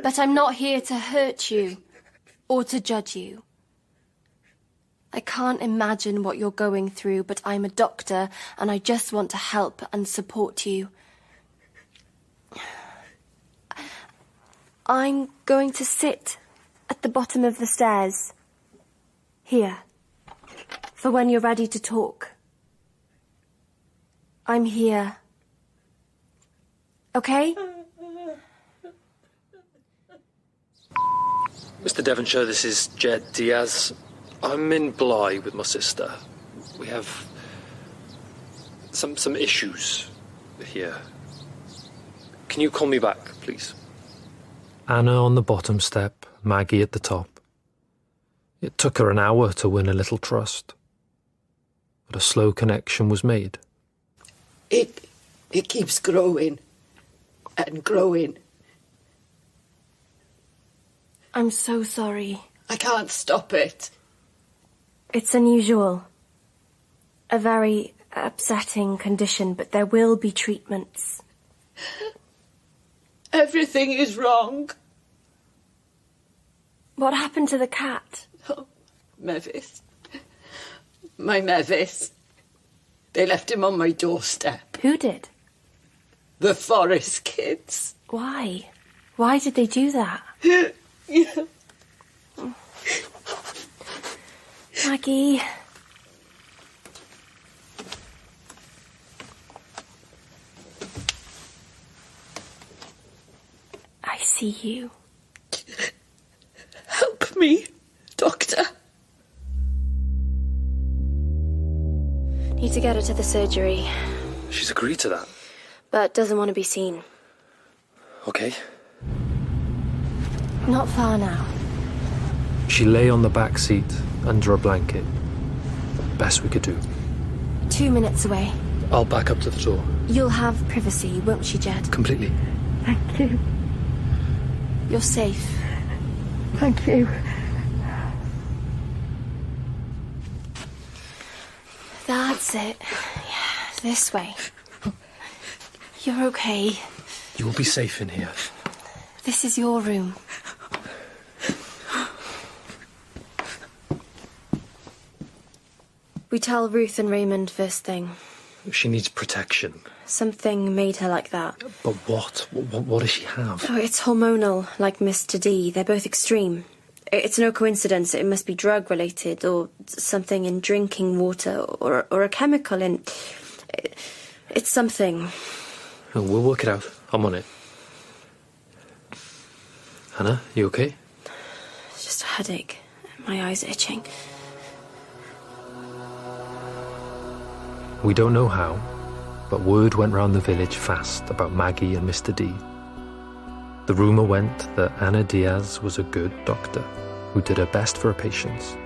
But I'm not here to hurt you or to judge you. I can't imagine what you're going through, but I'm a doctor and I just want to help and support you. I'm going to sit at the bottom of the stairs. Here. For when you're ready to talk. I'm here. Okay? Mr. Devonshire, this is Jed Diaz. I'm in Bly with my sister. We have some issues here. Can you call me back, please? Anna on the bottom step, Maggie at the top. It took her an hour to win a little trust, but a slow connection was made. It keeps growing and growing. I'm so sorry. I can't stop it. It's unusual. A very upsetting condition, but there will be treatments. Everything is wrong. What happened to the cat? Oh, Mevis. My Mevis. They left him on my doorstep. Who did? The Forest kids. Why? Why did they do that? Maggie. I see you. Help me, Doctor. Need to get her to the surgery, She's agreed to that. but doesn't want to be seen. Okay. Not far now. She lay on the back seat under a blanket. Best we could do. 2 minutes away. I'll back up to the door. You'll have privacy, won't you, Jed? Completely. Thank you. You're safe. Thank you. That's it. Yeah, this way. You're okay. You will be safe in here. This is your room. We tell Ruth and Raymond first thing. She needs protection. Something made her like that. But what? What does she have? Oh, it's hormonal, like Mr. D. They're both extreme. It's no coincidence. It must be drug-related or something in drinking water or a chemical in... It's something. Oh, we'll work it out. I'm on it. Hannah, you okay? It's just a headache. My eyes are itching. We don't know how, but word went round the village fast about Maggie and Mr. D. The rumour went that Anna Diaz was a good doctor who did her best for her patients.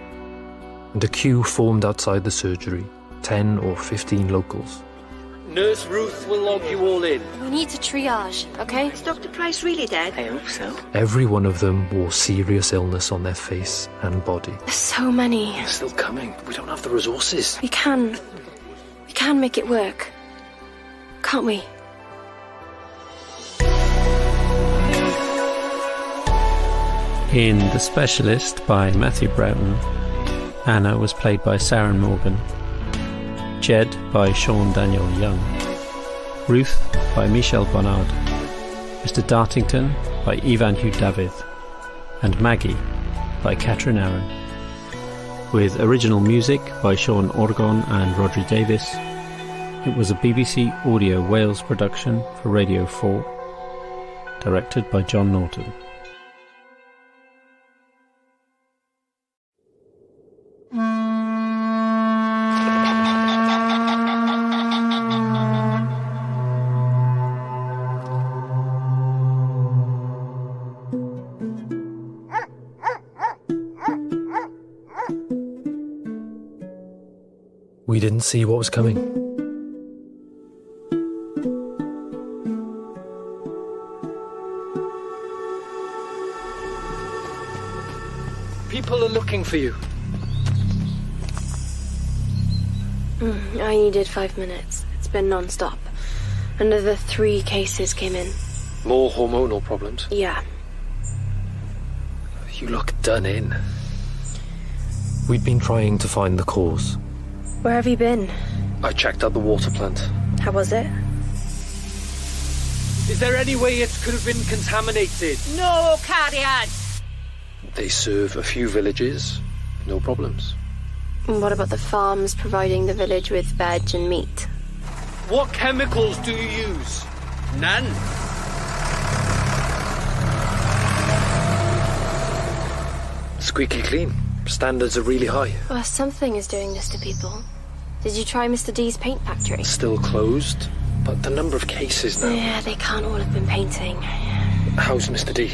And a queue formed outside the surgery, 10 or 15 locals. Nurse Ruth will log you all in. We need to triage, okay? Is Dr. Price really dead? I hope so. Every one of them wore serious illness on their face and body. There's so many. It's still coming. We don't have the resources. We can make it work. Can't we? In The Specialist by Matthew Broughton, Anna was played by Saren Morgan, Jed by Sean Daniel Young, Ruth by Michelle Bonnard, Mr. Dartington by Ivan Hugh David, and Maggie by Catherine Aaron. With original music by Sean Orgon and Rodri Davis. It was a BBC Audio Wales production for Radio 4, directed by John Norton. We didn't see what was coming. People are looking for you. I needed 5 minutes. It's been non-stop. Another 3 cases came in. More hormonal problems. Yeah. You look done in. We'd been trying to find the cause. Where have you been? I checked out the water plant. How was it? Is there any way it could have been contaminated? No, Cardiff! They serve a few villages. No problems. And what about the farms providing the village with veg and meat? What chemicals do you use? None. Squeaky clean. Standards are really high. Well, something is doing this to people. Did you try Mr. D's paint factory? Still closed, but the number of cases now. Yeah, they can't all have been painting. How's Mr. D?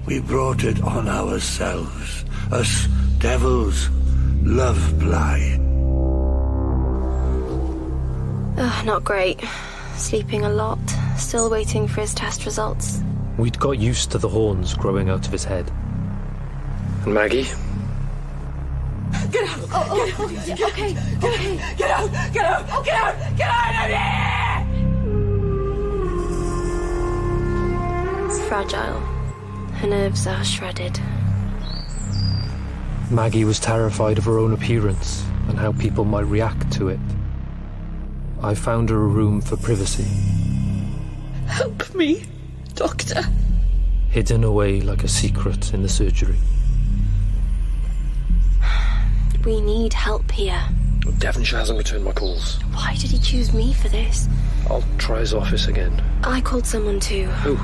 We brought it on ourselves. Us devils love blight. Not great. Sleeping a lot. Still waiting for his test results. We'd got used to the horns growing out of his head. And Maggie? Get out! Okay. Get out of here! Fragile. Her nerves are shredded. Maggie was terrified of her own appearance and how people might react to it. I found her a room for privacy. Help me, Doctor. Hidden away like a secret in the surgery. We need help here. Devonshire hasn't returned my calls. Why did he choose me for this? I'll try his office again. I called someone too. Who?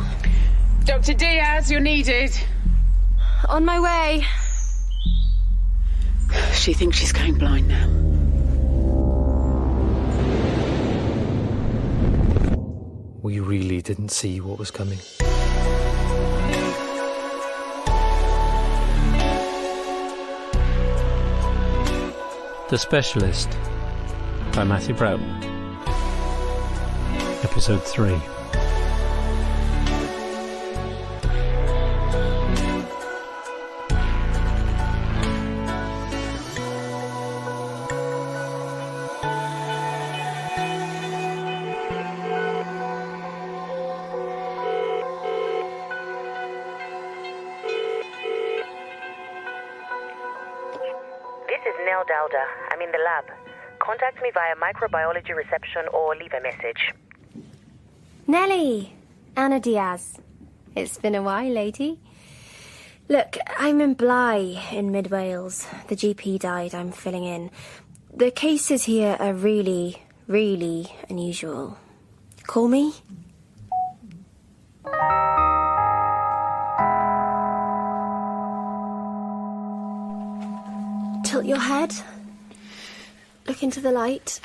Dr. Diaz, you're needed. On my way. She thinks she's going blind now. We really didn't see what was coming. The Specialist by Matthew Broughton. Episode 3. I'm in the lab. Contact me via microbiology reception or leave a message. Nellie! Anna Diaz. It's been a while, lady. Look, I'm in Bly in mid-Wales. The GP died, I'm filling in. The cases here are really, really unusual. Call me? Tilt your head. Look into the light.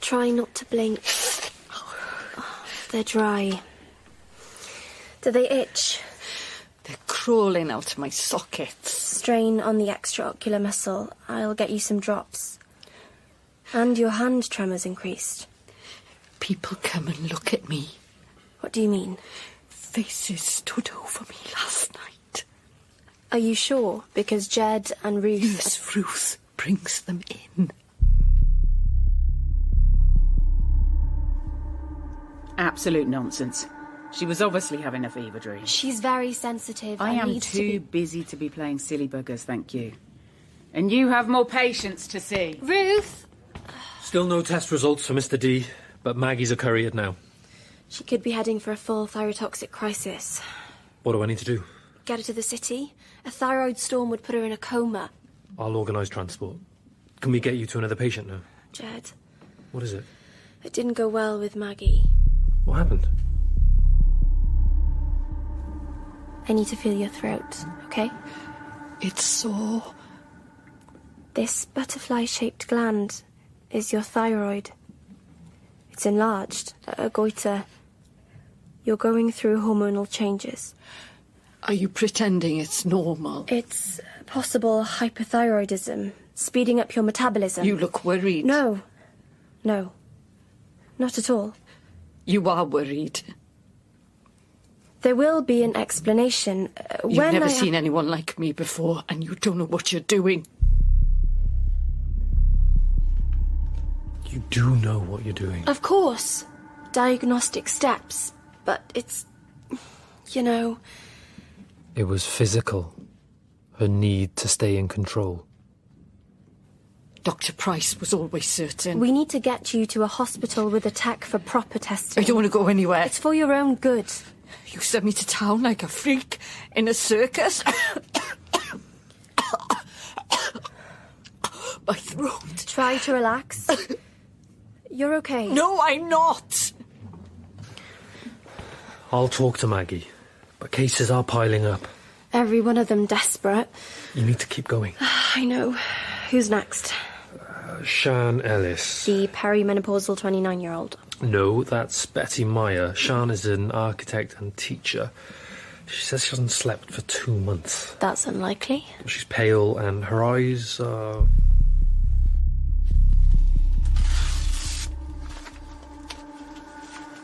Try not to blink. They're dry. Do they itch? They're crawling out of my sockets. Strain on the extraocular muscle. I'll get you some drops. And your hand tremor's increased. People come and look at me. What do you mean? Faces stood over me last night. Are you sure? Because Jed and Ruth... Yes, Ruth brings them in. Absolute nonsense. She was obviously having a fever dream. She's very sensitive. I am too busy to be playing silly buggers, thank you. And you have more patients to see. Ruth! Still no test results for Mr. D, but Maggie's a couriered now. She could be heading for a full thyrotoxic crisis. What do I need to do? Get her to the city. A thyroid storm would put her in a coma. I'll organise transport. Can we get you to another patient now? Jed, What is it? it didn't go well with Maggie. What happened? I need to feel your throat, okay? It's sore. This butterfly-shaped gland is your thyroid. It's enlarged, a goiter. You're going through hormonal changes. Are you pretending it's normal? It's possible hypothyroidism, speeding up your metabolism. You look worried. No. Not at all. You are worried. There will be an explanation. You've never seen anyone like me before, and you don't know what you're doing. You do know what you're doing. Of course. Diagnostic steps. But it's... It was physical. Her need to stay in control. Dr. Price was always certain. We need to get you to a hospital with a tech for proper testing. I don't want to go anywhere. It's for your own good. You sent me to town like a freak in a circus. My throat. Try to relax. You're okay. No, I'm not. I'll talk to Maggie, but cases are piling up. Every one of them desperate. You need to keep going. I know. Who's next? Shan Ellis. The perimenopausal 29-year-old. No, that's Betty Meyer. Shan is an architect and teacher. She says she hasn't slept for 2 months. That's unlikely. She's pale and her eyes are...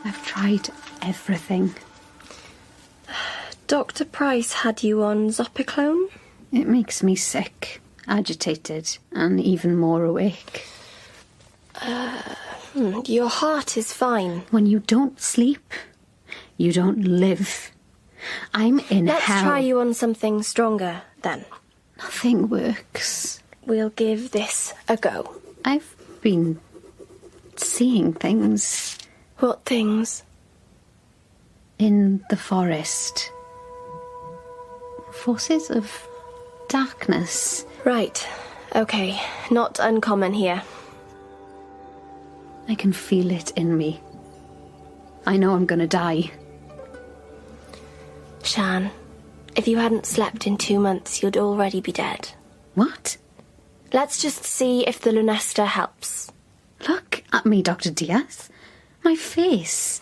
I've tried everything. Dr. Price had you on Zopiclone? It makes me sick, agitated, and even more awake. Your heart is fine. When you don't sleep, you don't live. I'm in Let's hell. try you on something stronger, then. Nothing works. We'll give this a go. I've been seeing things. What things? In the forest. Forces of darkness. Right. Okay. Not uncommon here. I can feel it in me. I know I'm gonna die. Shan, if you hadn't slept in 2 months, you'd already be dead. What? Let's just see if the Lunesta helps. Look at me, Dr. Diaz. My face.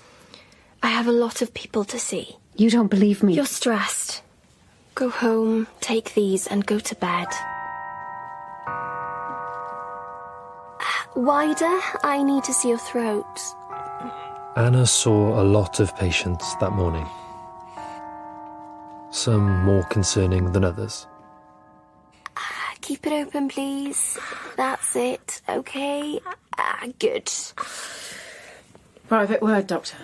I have a lot of people to see. You don't believe me? You're stressed. Go home, take these, and go to bed. Wider, I need to see your throat. Anna saw a lot of patients that morning. Some more concerning than others. Keep it open, please. That's it, okay? Good. Private word, Doctor.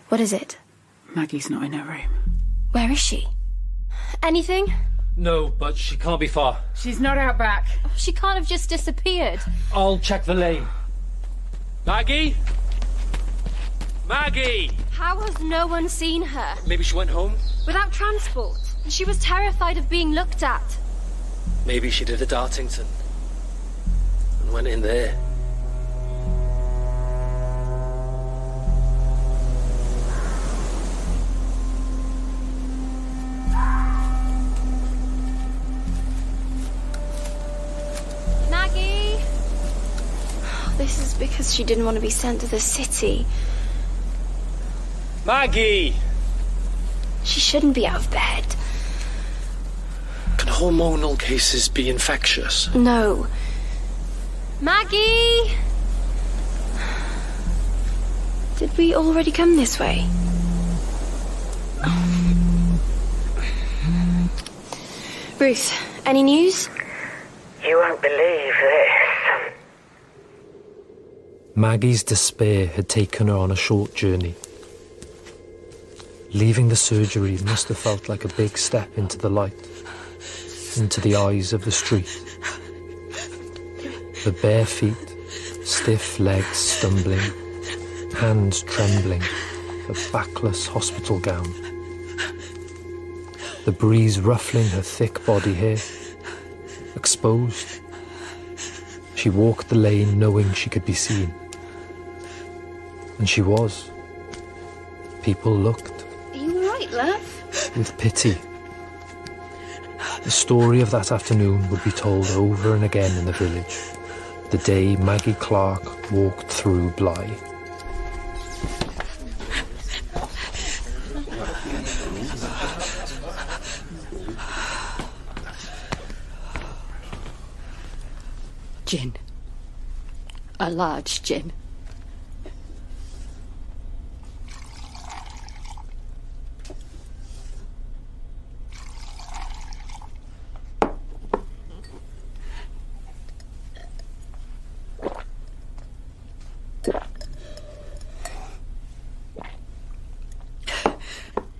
What is it? Maggie's not in her room. Where is she? Anything? No, but she can't be far. She's not out back. She can't have just disappeared. I'll check the lane. Maggie? Maggie! How has no one seen her? Maybe she went home? Without transport. She was terrified of being looked at. Maybe she did a Dartington and went in there. Maggie! This is because she didn't want to be sent to the city. Maggie! She shouldn't be out of bed. Can hormonal cases be infectious? No. Maggie! Did we already come this way? Ruth, any news? You won't believe this. Maggie's despair had taken her on a short journey. Leaving the surgery must have felt like a big step into the light, into the eyes of the street. Her bare feet, stiff legs stumbling, hands trembling, her backless hospital gown. The breeze ruffling her thick body hair, exposed. She walked the lane knowing she could be seen. And she was. People looked. Are you alright, love? With pity. The story of that afternoon would be told over and again in the village. The day Maggie Clark walked through Bly. Gin. A large gin.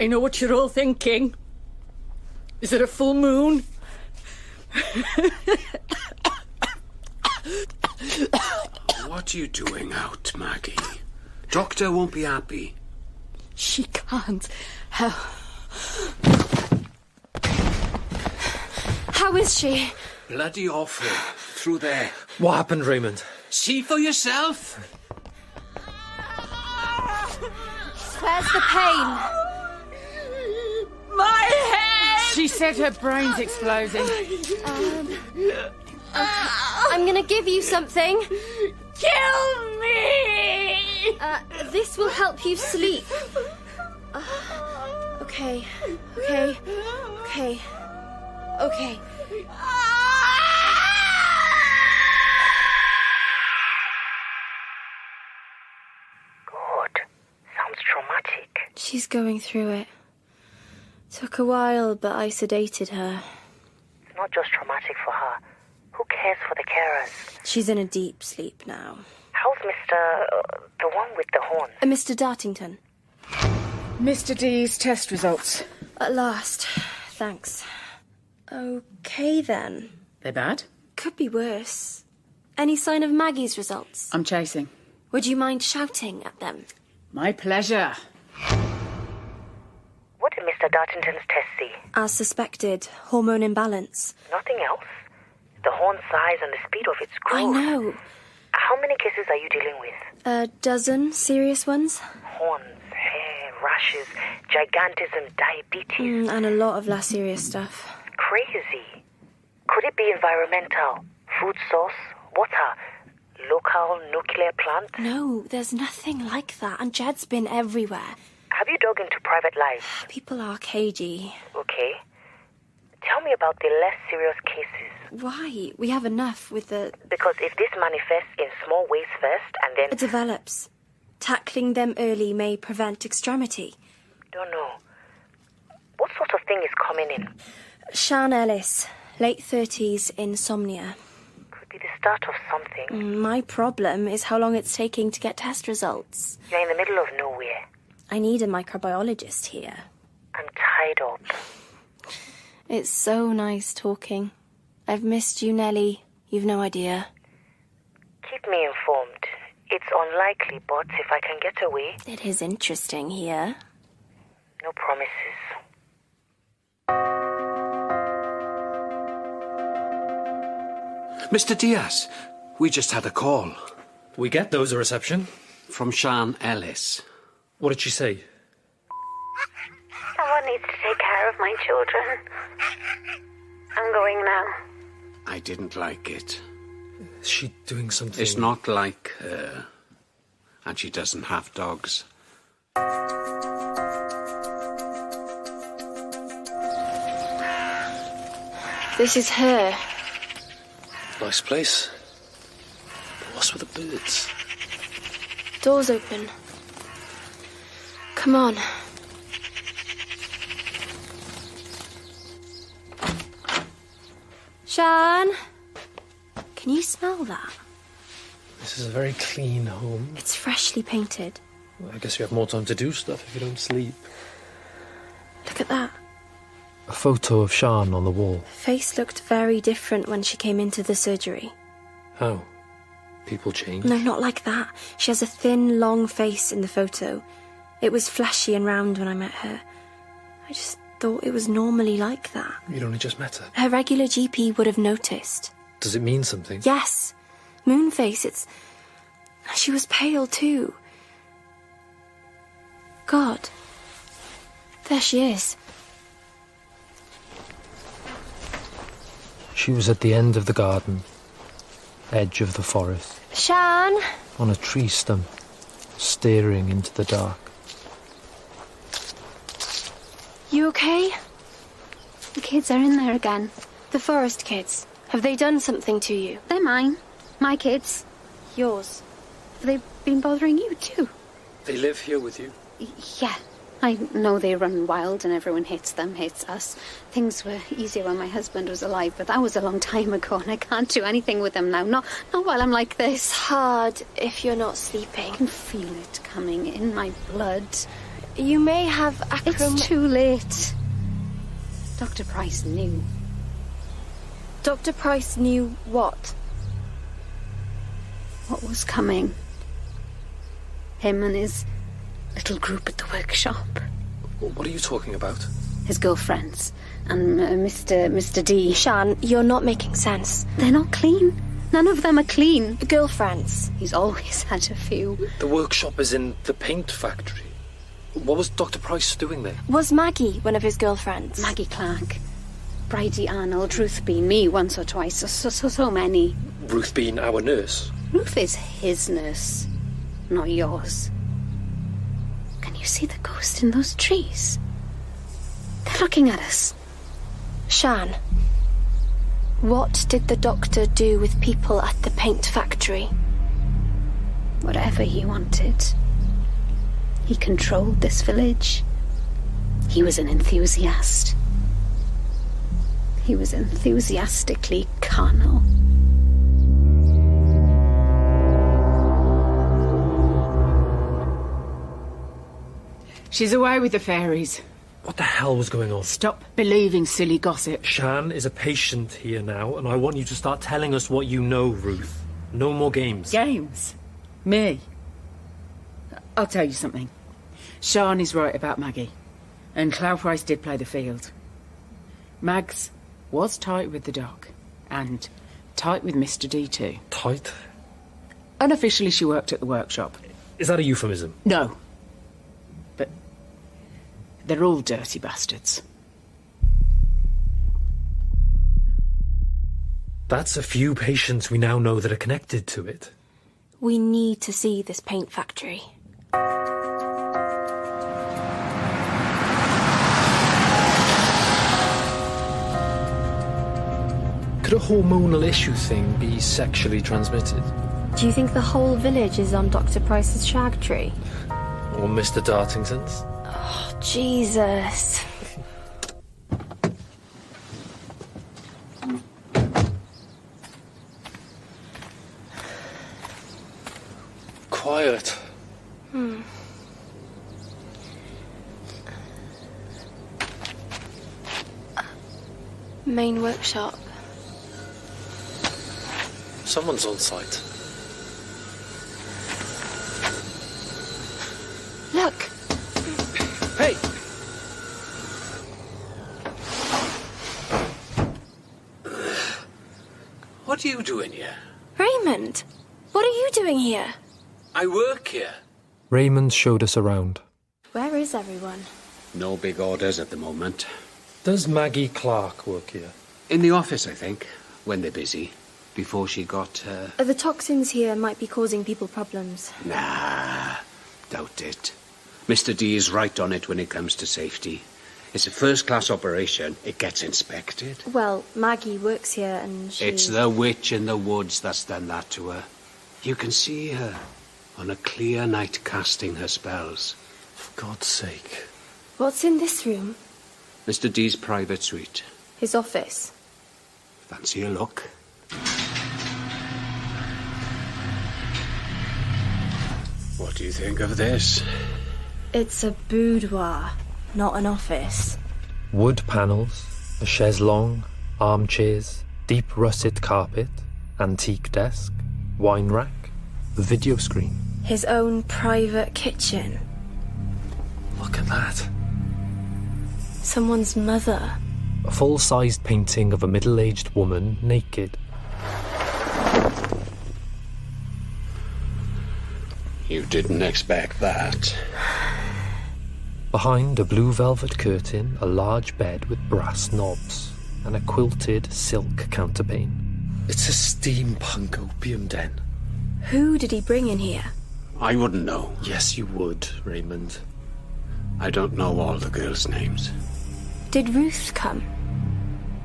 I know what you're all thinking. Is it a full moon? What are you doing out, Maggie? Doctor won't be happy. She can't. How is she? Bloody awful. Through there. What happened, Raymond? See for yourself. Where's the pain? My head! She said her brain's exploding. I'm gonna give you something. Kill me! This will help you sleep. Okay. God, sounds traumatic. She's going through it. Took a while, but I sedated her. It's not just traumatic for her. Who cares for the carers? She's in a deep sleep now. How's Mr. the one with the horn? Mr. Dartington. Mr. D's test results. At last. Thanks. Okay, then. They're bad? Could be worse. Any sign of Maggie's results? I'm chasing. Would you mind shouting at them? My pleasure. What did Mr. Dartington's test see? As suspected, hormone imbalance. Nothing else? The horn size and the speed of its growth. I know. How many cases are you dealing with? A dozen serious ones? Horns, hair, rashes, gigantism, diabetes. And a lot of less serious stuff. Crazy. Could it be environmental? Food source? Water? Local nuclear plant? No, there's nothing like that. And Jed's been everywhere. Have you dug into private life? People are cagey. Okay. Tell me about the less serious cases. Why? We have enough with the... Because if this manifests in small ways first and then... It develops. Tackling them early may prevent extremity. Don't know. What sort of thing is coming in? Sian Ellis, late 30s, insomnia. Could be the start of something. My problem is how long it's taking to get test results. You're in the middle of nowhere. I need a microbiologist here. I'm tied up. It's so nice talking. I've missed you, Nellie. You've no idea. Keep me informed. It's unlikely, but if I can get away... It is interesting here. No promises. Mr. Diaz, we just had a call. We get those a reception. From Sian Ellis. What did she say? Someone needs to take care of my children. I'm going now. I didn't like it. Is she doing something? It's not like her. And she doesn't have dogs. This is her. Nice place. But what's with the birds? Door's open. Come on. Sian? Can you smell that? This is a very clean home. It's freshly painted. Well, I guess you have more time to do stuff if you don't sleep. Look at that. A photo of Sian on the wall. Her face looked very different when she came into the surgery. How? People change? No, not like that. She has a thin, long face in the photo. It was fleshy and round when I met her. I just thought it was normally like that. You'd only just met her. Her regular GP would have noticed. Does it mean something? Yes. Moonface, it's... She was pale too. God. There she is. She was at the end of the garden, edge of the forest. Sian? On a tree stump, staring into the dark. You okay? The kids are in there again. The forest kids. Have they done something to you? They're mine. My kids. Yours. Have they been bothering you too? They live here with you? Yeah. I know they run wild and everyone hates them, hates us. Things were easier when my husband was alive, but that was a long time ago and I can't do anything with them now. Not while I'm like this. It's hard if you're not sleeping. I can feel it coming in my blood. You may have It's too late. Dr. Price knew. Dr. Price knew what? What was coming. Him and his little group at the workshop. What are you talking about? His girlfriends. And Mr. D. Shan, you're not making sense. They're not clean. None of them are clean. Girlfriends. He's always had a few. The workshop is in the paint factory. What was Dr. Price doing there? Was Maggie one of his girlfriends? Maggie Clark. Bridie Arnold, Ruth Bean, me once or twice. So many. Ruth Bean, our nurse. Ruth is his nurse, not yours. Can you see the ghost in those trees? They're looking at us. Shan, what did the doctor do with people at the paint factory? Whatever he wanted. He controlled this village. He was an enthusiast. He was enthusiastically carnal. She's away with the fairies. What the hell was going on? Stop believing silly gossip. Shan is a patient here now, and I want you to start telling us what you know, Ruth. No more games. Games? Me? I'll tell you something. Sian is right about Maggie. And Cloud Price did play the field. Mags was tight with the doc. And tight with Mr. D too. Tight? Unofficially she worked at the workshop. Is that a euphemism? No. But they're all dirty bastards. That's a few patients we now know that are connected to it. We need to see this paint factory. Could a hormonal issue thing be sexually transmitted? Do you think the whole village is on Dr. Price's shag tree? Or Mr. Dartington's? Oh, Jesus. Quiet. Main workshop. Someone's on site. Look! Hey! What are you doing here? Raymond! What are you doing here? I work here. Raymond showed us around. Where is everyone? No big orders at the moment. Does Maggie Clark work here? In the office, I think, when they're busy. Before she got, The toxins here might be causing people problems. Nah, doubt it. Mr. D is right on it when it comes to safety. It's a first-class operation. It gets inspected. Well, Maggie works here and she... It's the witch in the woods that's done that to her. You can see her on a clear night casting her spells. For God's sake. What's in this room? Mr. D's private suite. His office. Fancy a look? What do you think of this? It's a boudoir, not an office. Wood panels, a chaise longue, armchairs, deep russet carpet, antique desk, wine rack, a video screen. His own private kitchen. Look at that. Someone's mother. A full-sized painting of a middle-aged woman naked. You didn't expect that. Behind a blue velvet curtain, a large bed with brass knobs and a quilted silk counterpane. It's a steampunk opium den. Who did he bring in here? I wouldn't know. Yes, you would, Raymond. I don't know all the girls' names. Did Ruth come?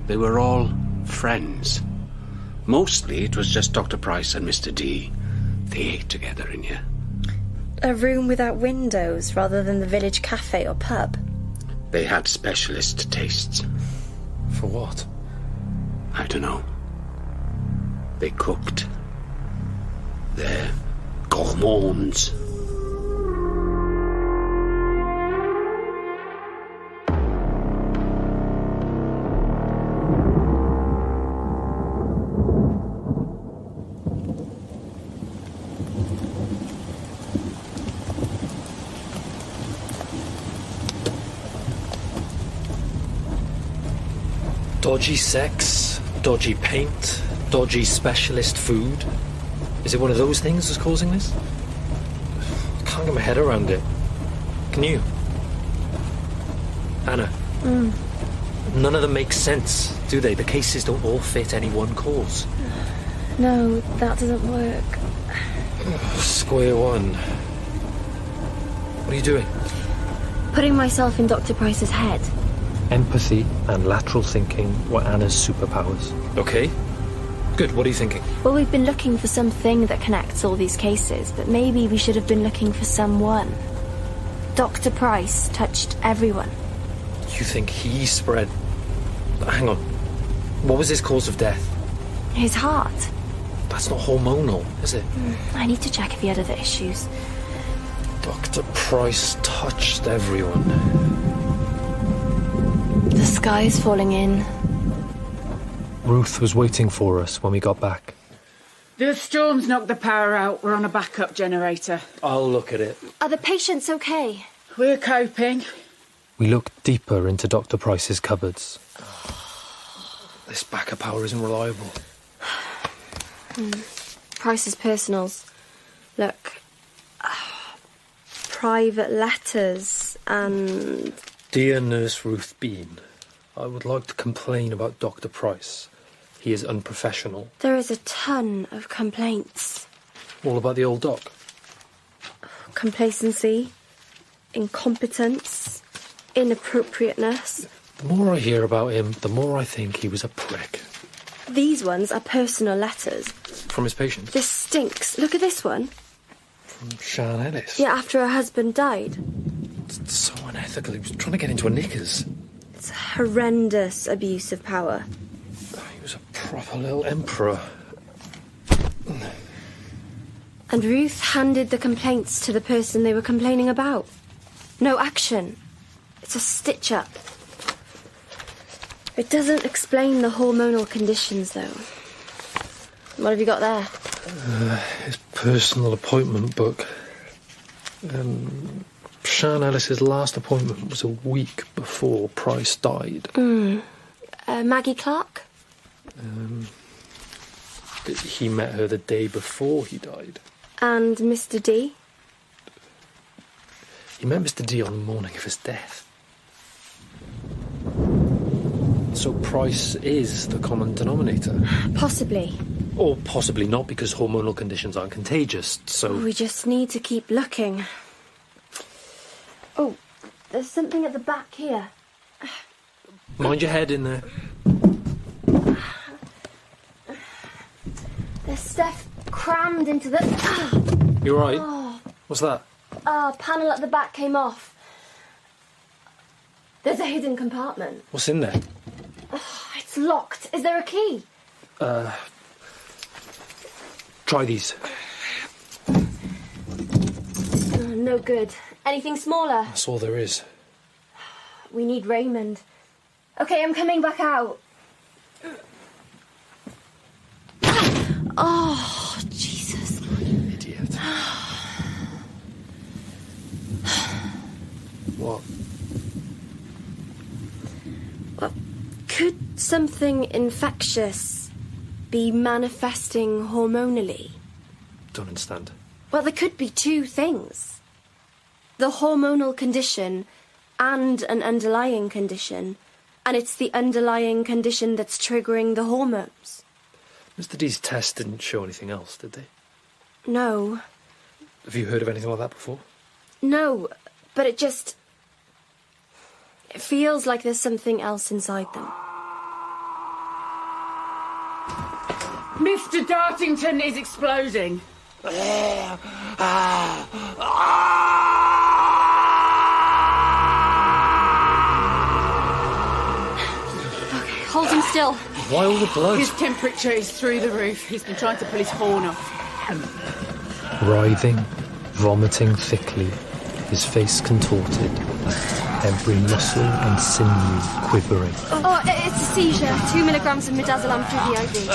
They were all friends. Mostly it was just Dr. Price and Mr. D. They ate together in here. A room without windows rather than the village cafe or pub. They had specialist tastes. For what? I don't know. They cooked. They're gourmands. Dodgy sex, dodgy paint, dodgy specialist food. Is it one of those things that's causing this? I can't get my head around it. Can you? Anna? None of them make sense, do they? The cases don't all fit any one cause. No, that doesn't work. Square one. What are you doing? Putting myself in Dr. Price's head. Empathy and lateral thinking were Anna's superpowers. Okay. Good, what are you thinking? Well, we've been looking for something that connects all these cases, but maybe we should have been looking for someone. Dr. Price touched everyone. You think he spread... Hang on. What was his cause of death? His heart. That's not hormonal, is it? I need to check if he had other issues. Dr. Price touched everyone. The sky's falling in. Ruth was waiting for us when we got back. The storm's knocked the power out. We're on a backup generator. I'll look at it. Are the patients okay? We're coping. We looked deeper into Dr. Price's cupboards. This backup power isn't reliable. Price's personals. Look. Private letters and... Dear Nurse Ruth Bean, I would like to complain about Dr. Price. He is unprofessional. There is a ton of complaints. All about the old doc. Complacency, incompetence, inappropriateness. The more I hear about him, the more I think he was a prick. These ones are personal letters. From his patients? This stinks. Look at this one. From Sian Ellis? Yeah, after her husband died. It's so unethical. He was trying to get into a knickers. It's horrendous abuse of power. He was a proper little emperor. And Ruth handed the complaints to the person they were complaining about. No action. It's a stitch-up. It doesn't explain the hormonal conditions, though. What have you got there? His personal appointment book. Sian Ellis's last appointment was a week before Price died. Maggie Clark? He met her the day before he died. And Mr. D? He met Mr. D on the morning of his death. So Price is the common denominator. Possibly. Or possibly not, because hormonal conditions aren't contagious, so... We just need to keep looking. Oh, there's something at the back here. Mind your head in there. There's stuff crammed into the... You alright? Oh. What's that? Panel at the back came off. There's a hidden compartment. What's in there? It's locked. Is there a key? Try these. No good. Anything smaller? That's all there is. We need Raymond. Okay, I'm coming back out. Oh, Jesus. You idiot. What? Well, could something infectious be manifesting hormonally? Don't understand. Well, there could be two things. The hormonal condition and an underlying condition. And it's the underlying condition that's triggering the hormones. Mr. D's test didn't show anything else, did they? No. Have you heard of anything like that before? No, but it feels like there's something else inside them. Mr. Dartington is exploding. Hold him still. Why all the blood? His temperature is through the roof. He's been trying to pull his horn off. Writhing, vomiting thickly, his face contorted, every muscle and sinew quivering. Oh, it's a seizure. 2 milligrams of midazolam through the IV.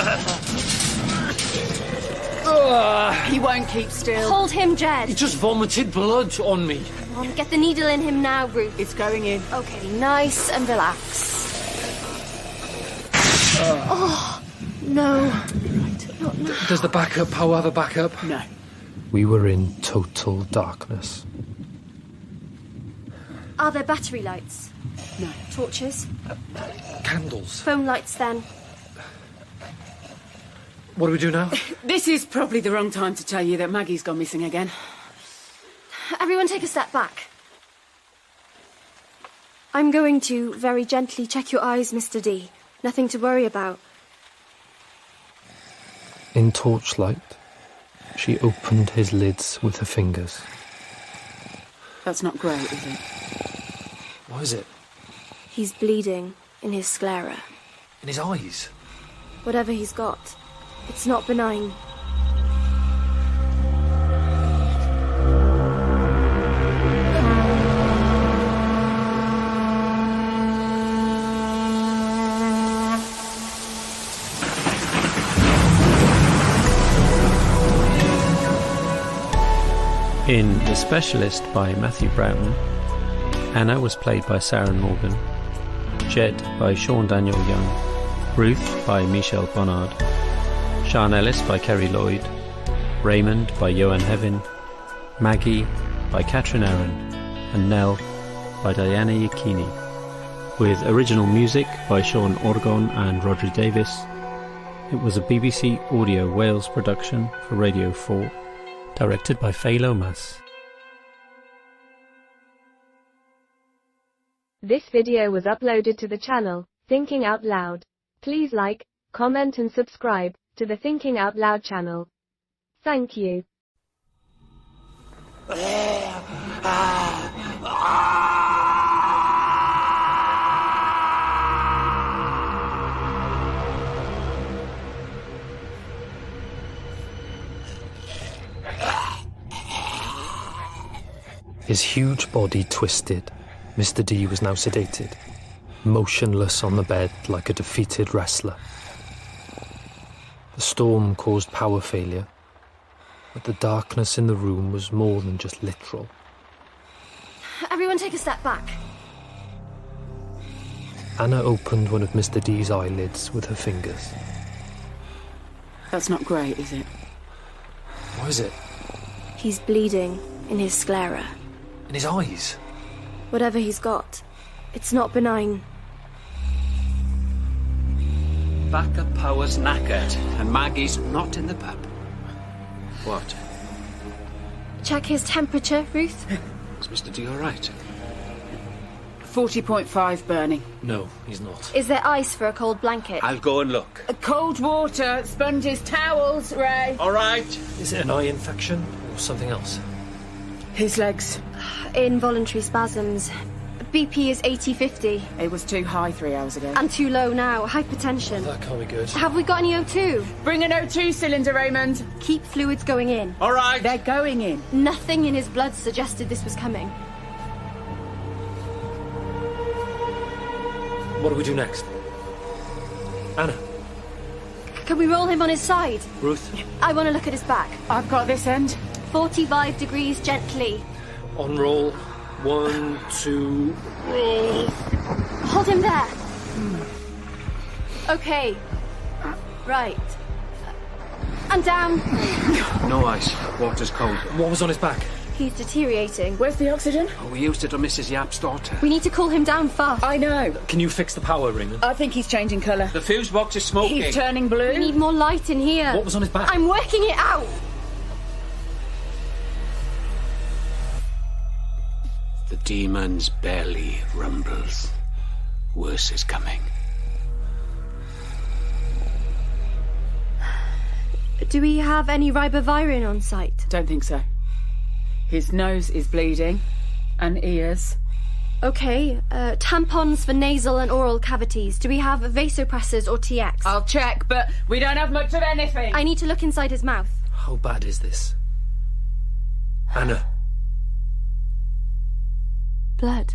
He won't keep still. Hold him, Jed. He just vomited blood on me. Come on, get the needle in him now, Ruth. It's going in. Okay, nice and relax. Oh, no. Does the backup power have a backup? No. We were in total darkness. Are there battery lights? No. Torches? Candles. Phone lights, then? What do we do now? This is probably the wrong time to tell you that Maggie's gone missing again. Everyone take a step back. I'm going to very gently check your eyes, Mr. D. Nothing to worry about. In torchlight, she opened his lids with her fingers. That's not great, is it? What is it? He's bleeding in his sclera. In his eyes? Whatever he's got, it's not benign. In The Specialist by Matthew Broughton, Anna was played by Sarah Morgan, Jed by Sean Daniel Young, Ruth by Michelle Bonnard, Sian Ellis by Kerry Lloyd, Raymond by Johan Hevin, Maggie by Catherine Aaron, and Nell by Diana Yakini, with original music by Sean Orgon and Rodri Davis. It was a BBC Audio Wales production for Radio 4, directed by Faye Lomas. This video was uploaded to the channel, Thinking Out Loud. Please like, comment and subscribe to the Thinking Out Loud channel. Thank you. His huge body twisted. Mr. D was now sedated, motionless on the bed like a defeated wrestler. The storm caused power failure, but the darkness in the room was more than just literal. Everyone take a step back. Anna opened one of Mr. D's eyelids with her fingers. That's not great, is it? What is it? He's bleeding in his sclera. In his eyes? Whatever he's got, it's not benign. Backup power's knackered, and Maggie's not in the pub. What? Check his temperature, Ruth. Is Mr. D all right? 40.5 burning. No, he's not. Is there ice for a cold blanket? I'll go and look. Cold water, sponges, towels, Ray. All right. Is it an eye infection or something else? His legs. Involuntary spasms. BP is 80/50. It was too high 3 hours ago. And too low now. Hypertension. That can't be good. Have we got any O2? Bring an O2 cylinder, Raymond. Keep fluids going in. All right. They're going in. Nothing in his blood suggested this was coming. What do we do next? Anna? Can we roll him on his side? Ruth? I want to look at his back. I've got this end. 45 degrees gently. On roll. 1, 2, roll. Hold him there. Okay. Right. And down. No ice. Water's cold. What was on his back? He's deteriorating. Where's the oxygen? Oh, we used it on Mrs. Yap's daughter. We need to cool him down fast. I know. Can you fix the power, Raymond? I think he's changing colour. The fuse box is smoking. He's turning blue. We need more light in here. What was on his back? I'm working it out. The demon's belly rumbles. Worse is coming. Do we have any ribavirin on site? Don't think so. His nose is bleeding. And ears. Okay. Tampons for nasal and oral cavities. Do we have vasopressors or TX? I'll check, but we don't have much of anything. I need to look inside his mouth. How bad is this? Anna. Blood.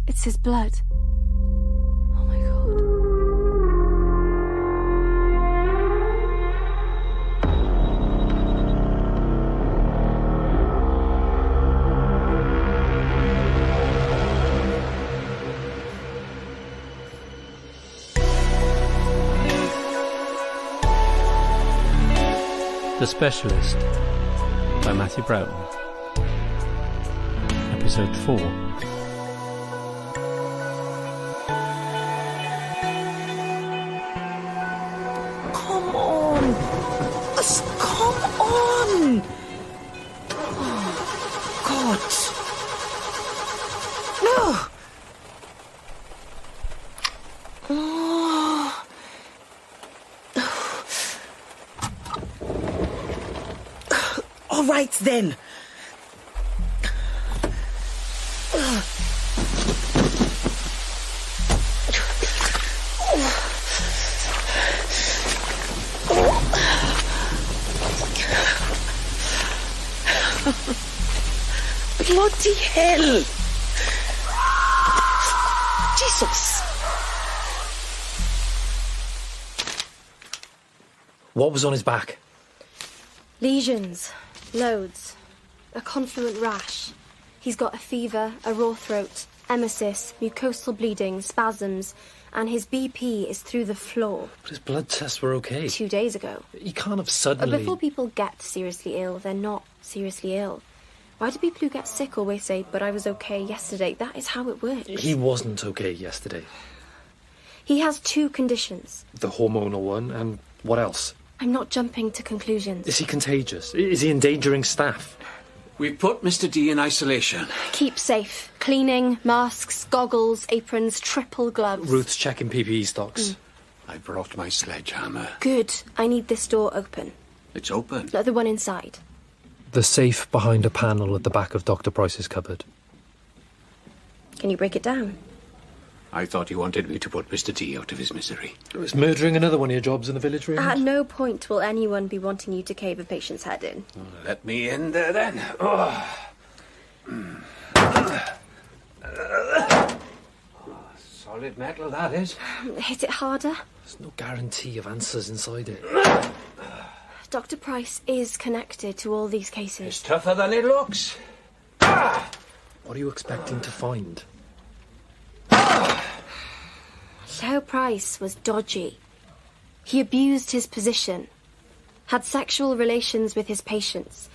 It's his blood. Oh my god. The Specialist by Matthew Broughton. Episode 4. Come on! Come on! Oh, God! No! Oh. All right, then. Bloody hell! Jesus! What was on his back? Lesions. Loads. A confluent rash. He's got a fever, a raw throat, emesis, mucosal bleeding, spasms, and his BP is through the floor. But his blood tests were okay. 2 days ago. He can't have suddenly... Before people get seriously ill, they're not seriously ill. Why do people who get sick always say, but I was okay yesterday? That is how it works. He wasn't okay yesterday. He has 2 conditions. The hormonal one, and what else? I'm not jumping to conclusions. Is he contagious? Is he endangering staff? We've put Mr. D in isolation. Keep safe. Cleaning, masks, goggles, aprons, triple gloves. Ruth's checking PPE stocks. I brought my sledgehammer. Good. I need this door open. It's open. Not the one inside. The safe behind a panel at the back of Dr. Price's cupboard. Can you break it down? I thought you wanted me to put Mr. D out of his misery. Was murdering another one of your jobs in the village, Raymond? At no point will anyone be wanting you to cave a patient's head in. Let me in there, then. Oh. Solid metal, that is. Hit it harder. There's no guarantee of answers inside it. Dr. Price is connected to all these cases. It's tougher than it looks. What are you expecting to find? Leo Price was dodgy. He abused his position, had sexual relations with his patients.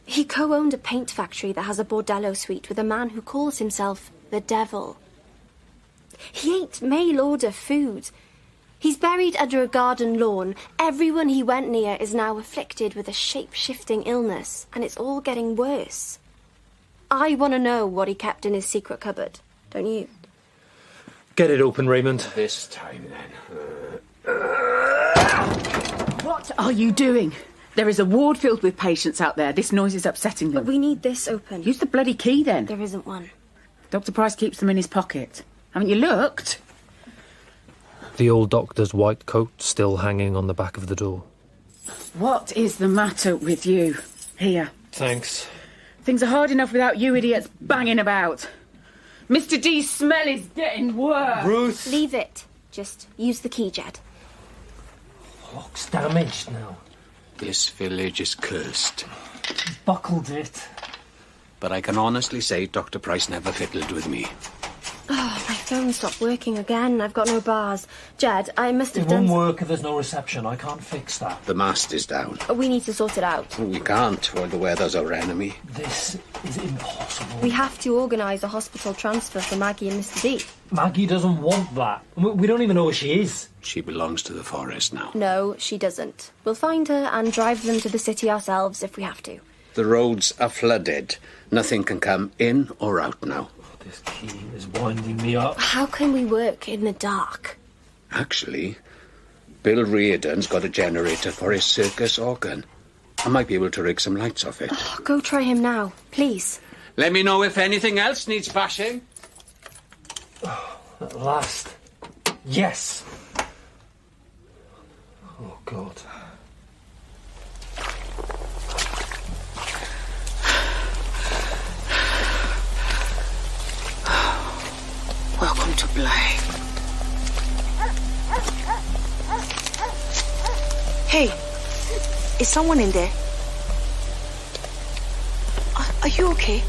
He co-owned a paint factory that has a bordello suite with a man who calls himself the Devil. He ate mail-order food. He's buried under a garden lawn. Everyone he went near is now afflicted with a shape-shifting illness, and it's all getting worse. I want to know what he kept in his secret cupboard, don't you? Get it open, Raymond. This time, then. What are you doing? There is a ward filled with patients out there. This noise is upsetting them. But we need this open. Use the bloody key, then. There isn't one. Dr. Price keeps them in his pocket. Haven't you looked? The old doctor's white coat still hanging on the back of the door. What is the matter with you? Here. Thanks. Things are hard enough without you idiots banging about. Mr. D's smell is getting worse. Ruth! Leave it. Just use the key, Jed. Lock's damaged now. This village is cursed. Buckled it. But I can honestly say Dr. Price never fiddled with me. Oh, my phone stopped working again. I've got no bars. Jed, I must have It done... won't work if there's no reception. I can't fix that. The mast is down. We need to sort it out. We can't, while the weather's our enemy. This is impossible. We have to organise a hospital transfer for Maggie and Mr. D. Maggie doesn't want that. We don't even know where she is. She belongs to the forest now. No, she doesn't. We'll find her and drive them to the city ourselves if we have to. The roads are flooded. Nothing can come in or out now. This key is winding me up. How can we work in the dark? Actually, Bill Reardon's got a generator for his circus organ. I might be able to rig some lights off it. Oh, go try him now, please. Let me know if anything else needs bashing. At last. Yes. Oh, God. Welcome to Bly. Hey, is someone in there? Are you okay?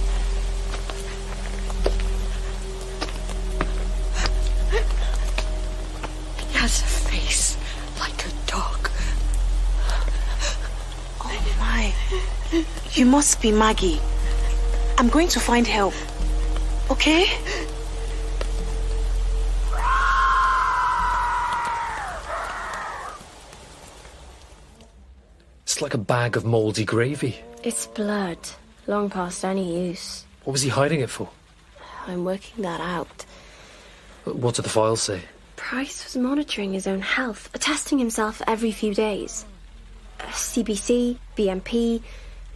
He has a face like a dog. Oh. You must be Maggie. I'm going to find help. Okay? It's like a bag of mouldy gravy. It's blood, long past any use. What was he hiding it for? I'm working that out. What did the files say? Price was monitoring his own health, testing himself every few days. CBC, BMP,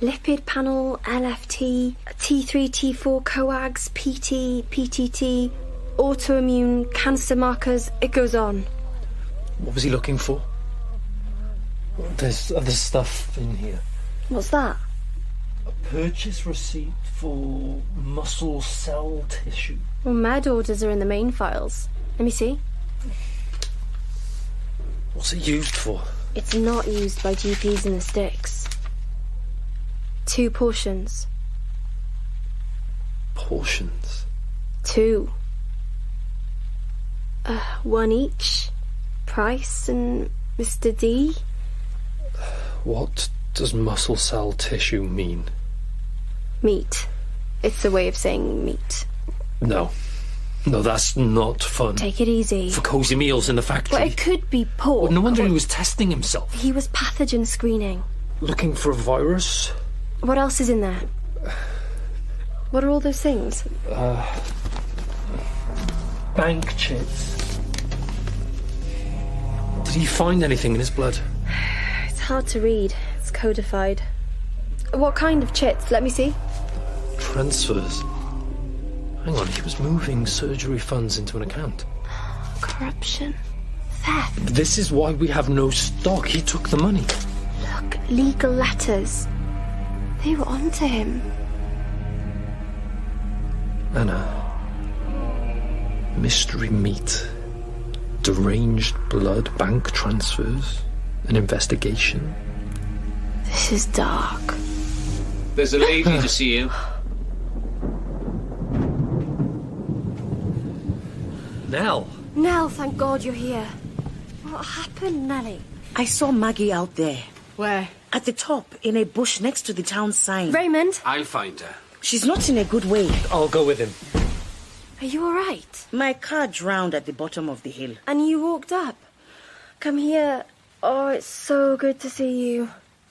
lipid panel, LFT, T3, T4 coags, PT, PTT, autoimmune, cancer markers, it goes on. What was he looking for? There's other stuff in here. What's that? A purchase receipt for muscle cell tissue. Well, med orders are in the main files. Let me see. What's it used for? It's not used by GPs in the sticks. 2 portions. Portions? 2. 1 each. Price and Mr. D. What does muscle cell tissue mean? Meat. It's a way of saying meat. No, that's not fun. Take it easy. For cosy meals in the factory. Well, it could be pork. Well, no wonder he was testing himself. He was pathogen screening. Looking for a virus? What else is in there? What are all those things? Bank chits. Did he find anything in his blood? It's hard to read. It's codified. What kind of chits? Let me see. Transfers. Hang on, he was moving surgery funds into an account. Corruption. Theft. This is why we have no stock. He took the money. Look, legal letters. They were onto him. Anna. Mystery meat. Deranged blood, bank transfers. An investigation. This is dark. There's a lady to see you. Nell. Nell, thank God you're here. What happened, Nellie? I saw Maggie out there. Where? At the top, in a bush next to the town sign. Raymond? I'll find her. She's not in a good way. I'll go with him. Are you all right? My car drowned at the bottom of the hill. And you walked up? Come here. Oh, it's so good to see you.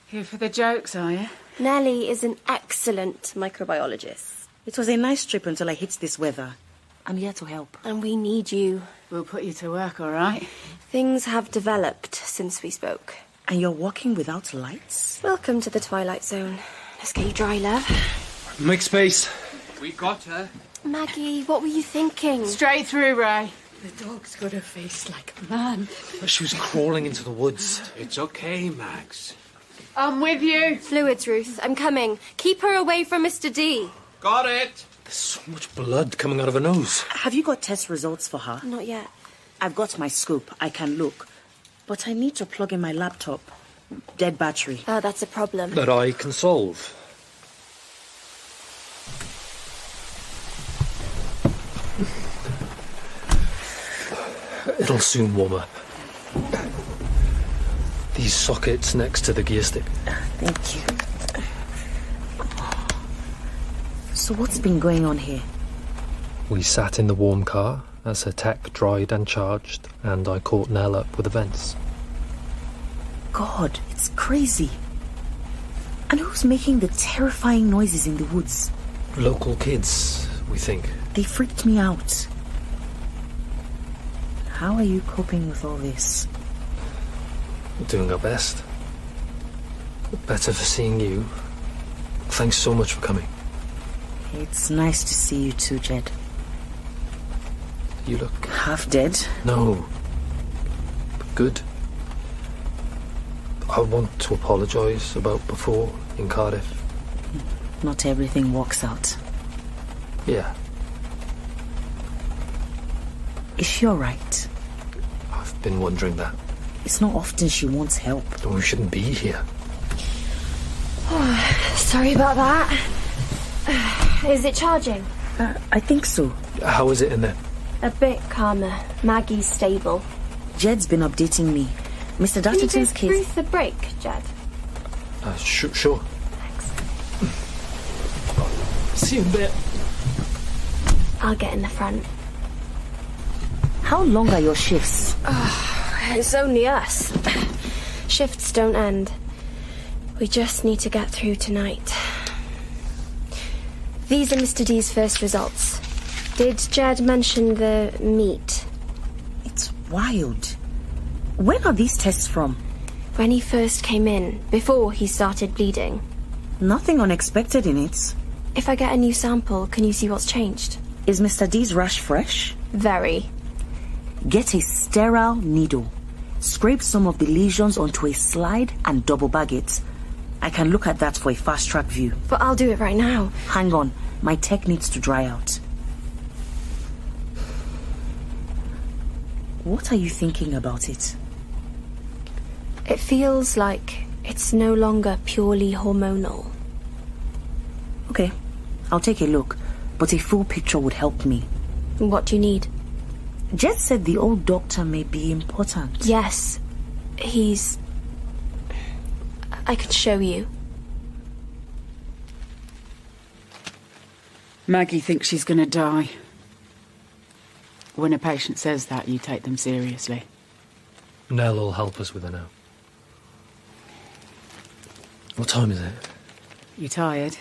Here for the jokes, are you? Nellie is an excellent microbiologist. It was a nice trip until I hit this weather. I'm here to help. And we need you. We'll put you to work, all right? Things have developed since we spoke. And you're walking without lights? Welcome to the Twilight Zone. Let's get you dry, love. Make space. We got her. Maggie, what were you thinking? Straight through, Ray. The dog's got a face like a man. She was crawling into the woods. It's okay, Max. I'm with you. Fluids, Ruth. I'm coming. Keep her away from Mr. D. Got it. There's so much blood coming out of her nose. Have you got test results for her? Not yet. I've got my scope. I can look. But I need to plug in my laptop. Dead battery. Oh, that's a problem. That I can solve. It'll soon warm up. These sockets next to the gear stick. Thank you. So what's been going on here? We sat in the warm car as her tech dried and charged, and I caught Nell up with events. God, it's crazy. And who's making the terrifying noises in the woods? Local kids, we think. They freaked me out. How are you coping with all this? We're doing our best. Better for seeing you. Thanks so much for coming. It's nice to see you too, Jed. You look... half dead? No. But good. I want to apologise about before in Cardiff. Not everything works out. Yeah. Is she alright? I've been wondering that. It's not often she wants help. We shouldn't be here. Sorry about that. Is it charging? I think so. How is it in there? A bit calmer. Maggie's stable. Jed's been updating me. Mr. Can you Dartington's give case... Ruth a break, Jed? Sure. Thanks. See you in a bit. I'll get in the front. How long are your shifts? It's only us. Shifts don't end. We just need to get through tonight. These are Mr. D's first results. Did Jed mention the meat? It's wild. When are these tests from? When he first came in, before he started bleeding. Nothing unexpected in it. If I get a new sample, can you see what's changed? Is Mr. D's rash fresh? Very. Get a sterile needle. Scrape some of the lesions onto a slide and double bag it. I can look at that for a fast-track view. But I'll do it right now. Hang on. My tech needs to dry out. What are you thinking about it? It feels like it's no longer purely hormonal. Okay, I'll take a look, but a full picture would help me. What do you need? Jed said the old doctor may be important. Yes, he's... I can show you. Maggie thinks she's going to die. When a patient says that, you take them seriously. Nell will help us with her now. What time is it? You tired?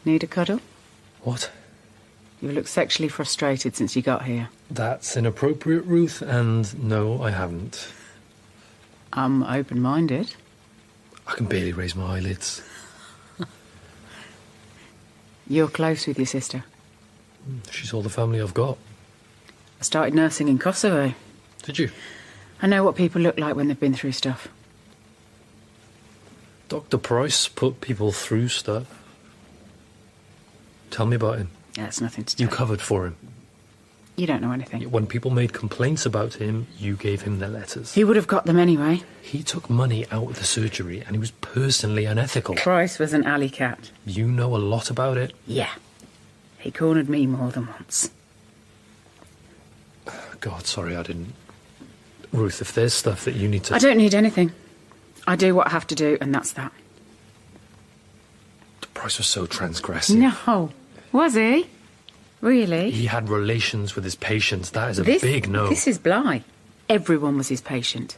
Need a cuddle? What? You look sexually frustrated since you got here. That's inappropriate, Ruth, and no, I haven't. I'm open-minded. I can barely raise my eyelids. You're close with your sister. She's all the family I've got. I started nursing in Kosovo. Did you? I know what people look like when they've been through stuff. Dr. Price put people through stuff. Tell me about him. That's nothing to do. You covered for him. You don't know anything. When people made complaints about him, you gave him their letters. He would have got them anyway. He took money out of the surgery, and he was personally unethical. Price was an alley cat. You know a lot about it. Yeah. He cornered me more than once. God, sorry, I didn't. Ruth, if there's stuff that you need to... I don't need anything. I do what I have to do, and that's that. The Price was so transgressive. No. Was he? Really? He had relations with his patients. That is a big no. This is Bly. Everyone was his patient.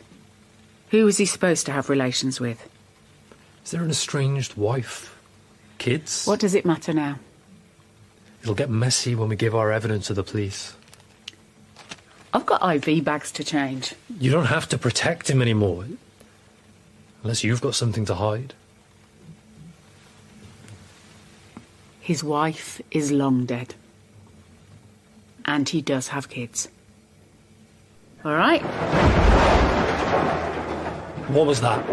Who was he supposed to have relations with? Is there an estranged wife? Kids? What does it matter now? It'll get messy when we give our evidence to the police. I've got IV bags to change. You don't have to protect him anymore. Unless you've got something to hide. His wife is long dead. And he does have kids. All right? What was that?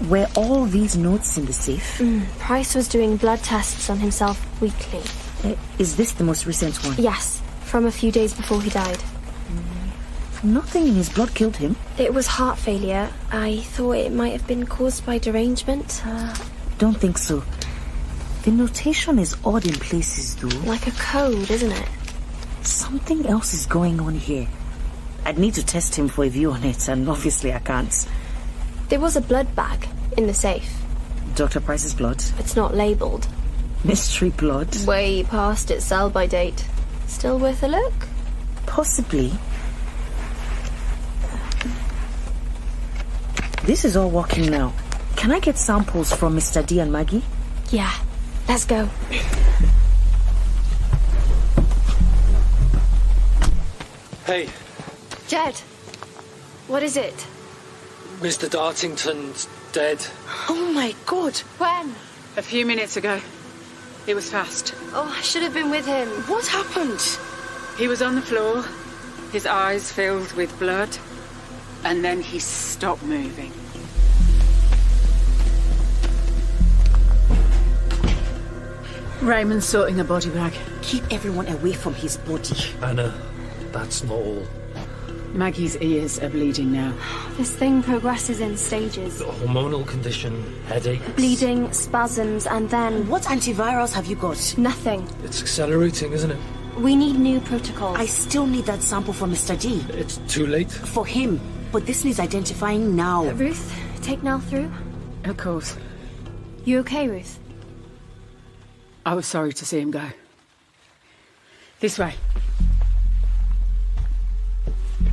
Were all these notes in the safe? Price was doing blood tests on himself weekly. Is this the most recent one? Yes, from a few days before he died. Nothing in his blood killed him. It was heart failure. I thought it might have been caused by derangement. Don't think so. The notation is odd in places, though. Like a code, isn't it? Something else is going on here. I'd need to test him for a view on it, and obviously I can't. There was a blood bag in the safe. Dr. Price's blood? It's not labelled. Mystery blood? Way past its sell-by date. Still worth a look? Possibly. This is all working now. Can I get samples from Mr. D and Maggie? Yeah, let's go. Hey, Jed, what is it? Mr. Dartington's dead. Oh my God! When? A few minutes ago. It was fast. Oh, I should have been with him. What happened? He was on the floor, his eyes filled with blood, and then he stopped moving. Raymond's sorting a body bag. Keep everyone away from his body. Anna, that's not all. Maggie's ears are bleeding now. This thing progresses in stages. A hormonal condition, headache. Bleeding, spasms, and then... What antivirals have you got? Nothing. It's accelerating, isn't it? We need new protocols. I still need that sample from Mr. D. It's too late. For him. But this needs identifying now. Ruth, take Nell through. Of course. You okay, Ruth? I was sorry to see him go. This way.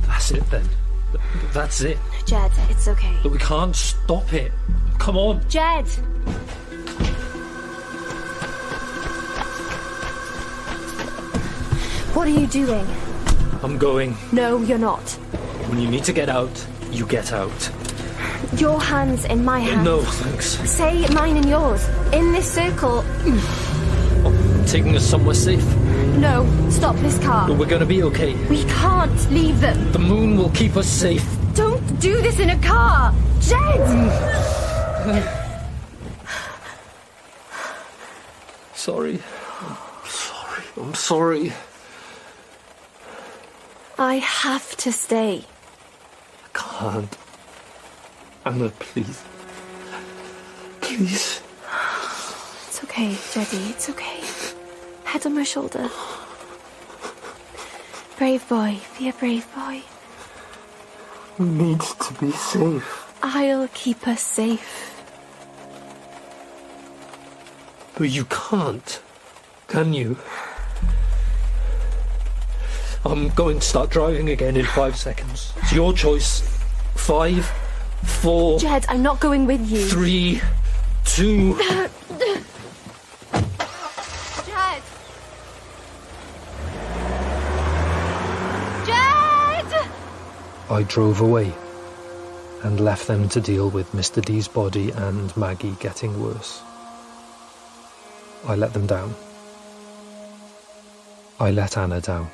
That's it then. That's it. Jed, it's okay. But we can't stop it. Come on. Jed! What are you doing? I'm going. No, you're not. When you need to get out, you get out. Your hands in my hands. No, thanks. Say mine and yours. In this circle. I'm taking us somewhere safe. No, stop this car. But we're gonna be okay. We can't leave them. The moon will keep us safe. Don't do this in a car! Jed! Sorry. I'm sorry. I have to stay. I can't. Anna, please. Please. It's okay, Jeddy, it's okay. Head on my shoulder. Brave boy, be a brave boy. We need to be safe. I'll keep us safe. But you can't, can you? I'm going to start driving again in 5 seconds. It's your choice. 5, 4... Jed, I'm not going with you. 3, 2... Jed! Jed! I drove away and left them to deal with Mr. D's body and Maggie getting worse. I let them down. I let Anna down.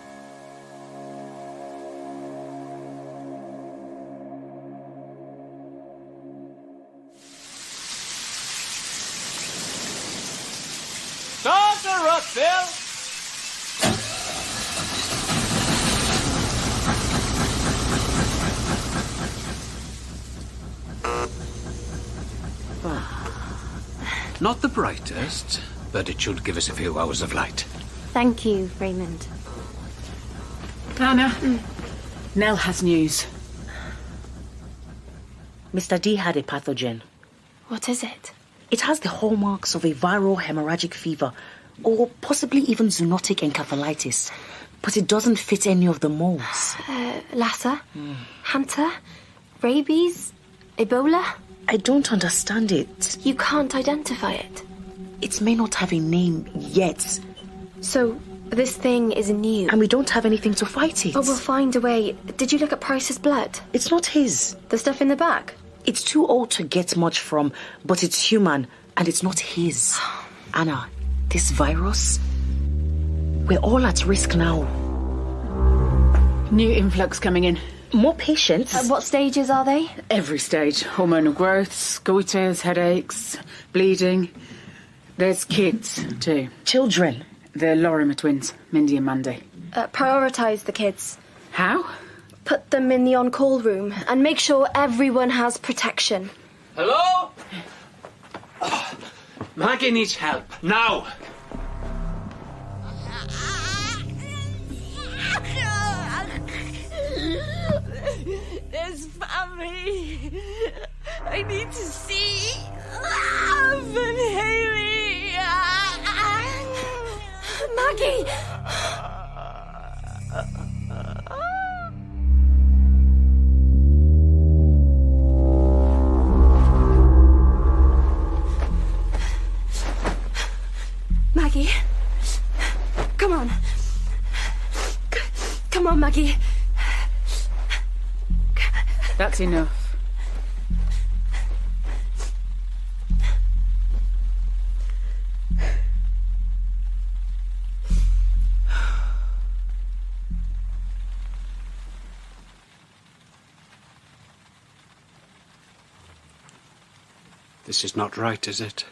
Start her up, Bill! Not the brightest, but it should give us a few hours of light. Thank you, Raymond. Anna, Nell has news. Mr. D had a pathogen. What is it? It has the hallmarks of a viral hemorrhagic fever, or possibly even zoonotic encephalitis. But it doesn't fit any of the molds. Lassa? Hunter? Rabies? Ebola? I don't understand it. You can't identify it. It may not have a name yet. So, this thing is new? And we don't have anything to fight it. Oh, we'll find a way. Did you look at Price's blood? It's not his. The stuff in the back? It's too old to get much from, but it's human, and it's not his. Anna, this virus, we're all at risk now. New influx coming in. More patients? At what stages are they? Every stage. Hormonal growths, goiters, headaches, bleeding. There's kids, too. Children? The Lorimer twins, Mindy and Mandy. Prioritise the kids. How? Put them in the on-call room and make sure everyone has protection. Hello? Maggie needs help. Now! There's family. I need to see Love and Haley. Maggie! Maggie, come on. Come on, Maggie. That's enough. This is not right, is it?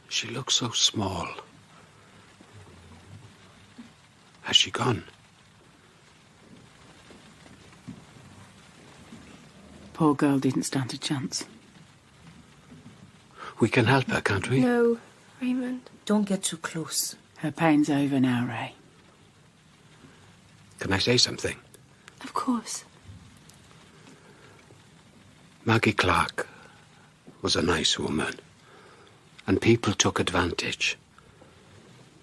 She looks so small. Has she gone? Poor girl didn't stand a chance. We can help her, can't we? No, Raymond. Don't get too close. Her pain's over now, Ray. Can I say something? Of course. Maggie Clark was a nice woman, and people took advantage.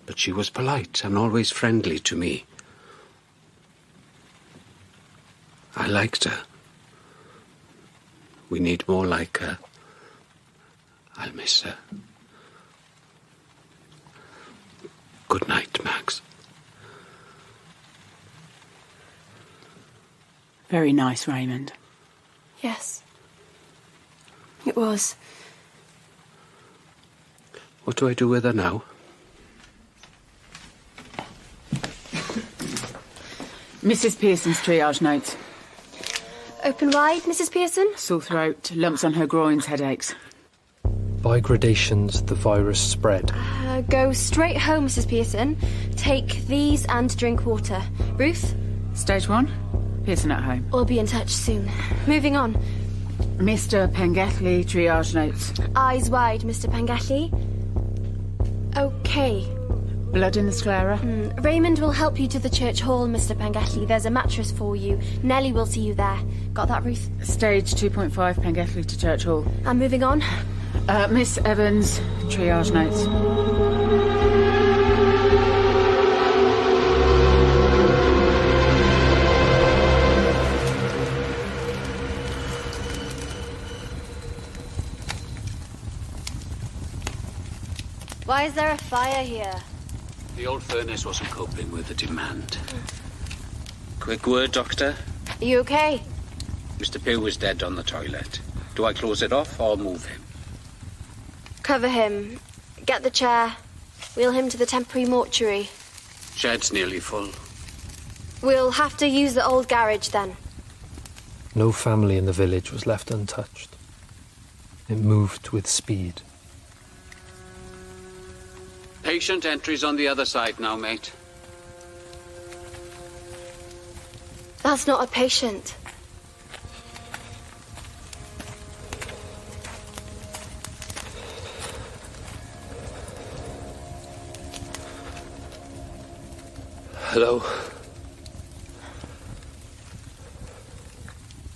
But she was polite and always friendly to me. I liked her. We need more like her. I'll miss her. Good night, Max. Very nice, Raymond. Yes. It was. What do I do with her now? Mrs. Pearson's triage notes. Open wide, Mrs. Pearson? Sore throat, lumps on her groins, headaches. By gradations, the virus spread. Go straight home, Mrs. Pearson. Take these and drink water. Ruth? Stage 1, Pearson at home. We'll be in touch soon. Moving on. Mr. Pengethley, triage notes. Eyes wide, Mr. Pengethley. Okay. Blood in the sclera. Raymond will help you to the church hall, Mr. Pengethley. There's a mattress for you. Nellie will see you there. Got that, Ruth? Stage 2.5, Pengethley to church hall. I'm moving on. Miss Evans, triage notes. Why is there a fire here? The old furnace wasn't coping with the demand. Quick word, Doctor. Are you okay? Mr. Pugh was dead on the toilet. Do I close it off or move him? Cover him. Get the chair. Wheel him to the temporary mortuary. Shed's nearly full. We'll have to use the old garage then. No family in the village was left untouched. It moved with speed. Patient entry's on the other side now, mate. That's not a patient. Hello?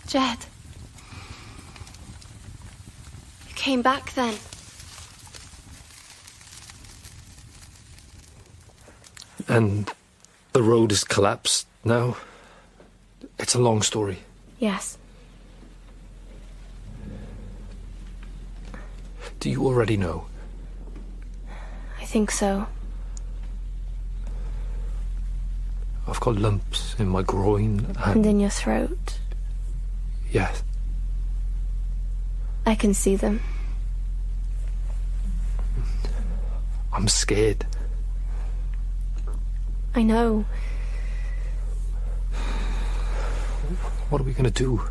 Jed. You came back then. And the road is collapsed now. It's a long story. Yes. Do you already know? I think so. I've got lumps in my groin And in your throat. Yes. I can see them. I'm scared. I know. What are we going to do?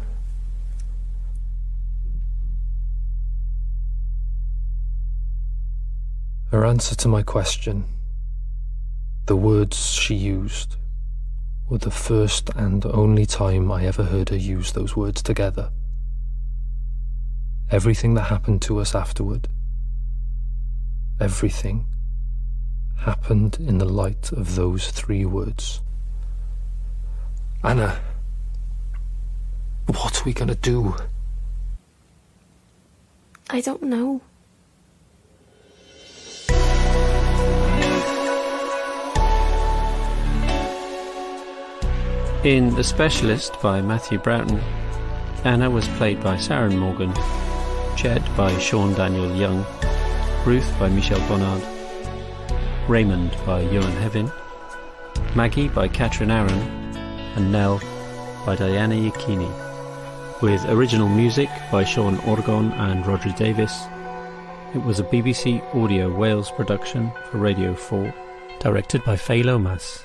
Her answer to my question, the words she used, were the first and only time I ever heard her use those words together. Everything that happened to us afterward, everything happened in the light of those three words. Anna, what are we gonna do? I don't know. In The Specialist by Matthew Broughton, Anna was played by Sharon Morgan, Jed by Sean Daniel Young, Ruth by Michelle Bonnard, Raymond by Ewan Hevin, Maggie by Catherine Aaron, and Nell by Diana Yakini, with original music by Sean Orgon and Roger Davis. It was a BBC Audio Wales production for Radio 4, directed by Faye Lomas.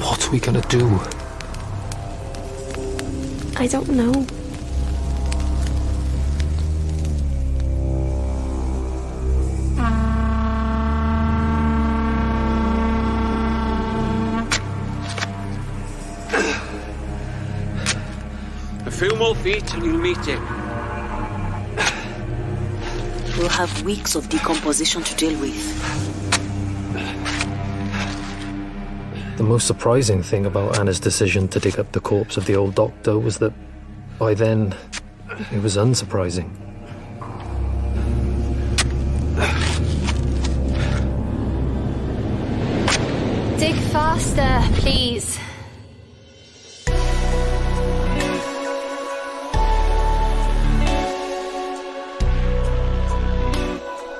What are we gonna do? I don't know. A few more feet and you'll meet him. We'll have weeks of decomposition to deal with. The most surprising thing about Anna's decision to dig up the corpse of the old doctor was that by then it was unsurprising. Dig faster, please.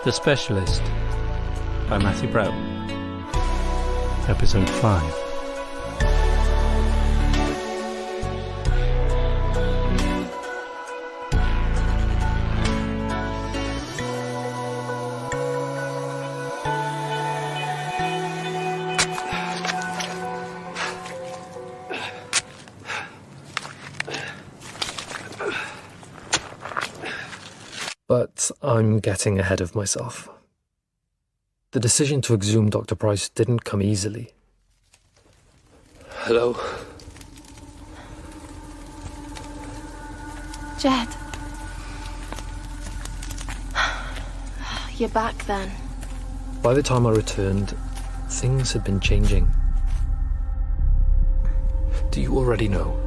The Specialist by Matthew Broughton. Episode 5. But I'm getting ahead of myself. The decision to exhume Dr. Price didn't come easily. Hello? Jed. You're back then. By the time I returned, things had been changing. Do you already know?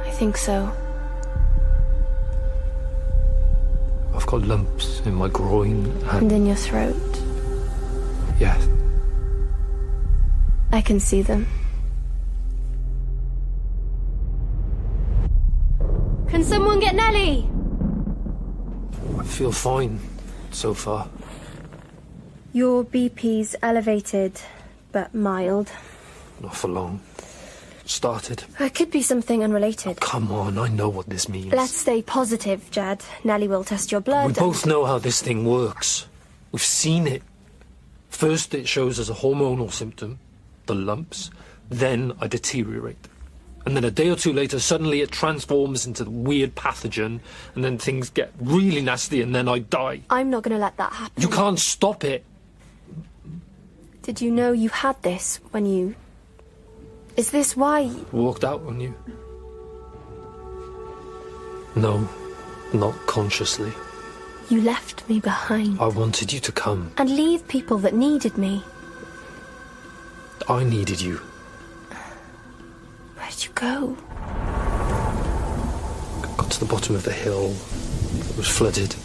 I think so. I've got lumps in my groin And in your throat. Yes. I can see them. Can someone get Nellie? I feel fine so far. Your BP's elevated, but mild. Not for long. Started. It could be something unrelated. Come on, I know what this means. Let's stay positive, Jed. Nellie will test your blood. We both know how this thing works. We've seen it. First it shows as a hormonal symptom, the lumps. Then I deteriorate. And then a day or two later, suddenly it transforms into the weird pathogen, and then things get really nasty, and then I die. I'm not going to let that happen. You can't stop it. Did you know you had this when you... Is this why... Walked out on you? No, not consciously. You left me behind. I wanted you to come. And leave people that needed me. I needed you. Where did you go? Got to the bottom of the hill. It was flooded.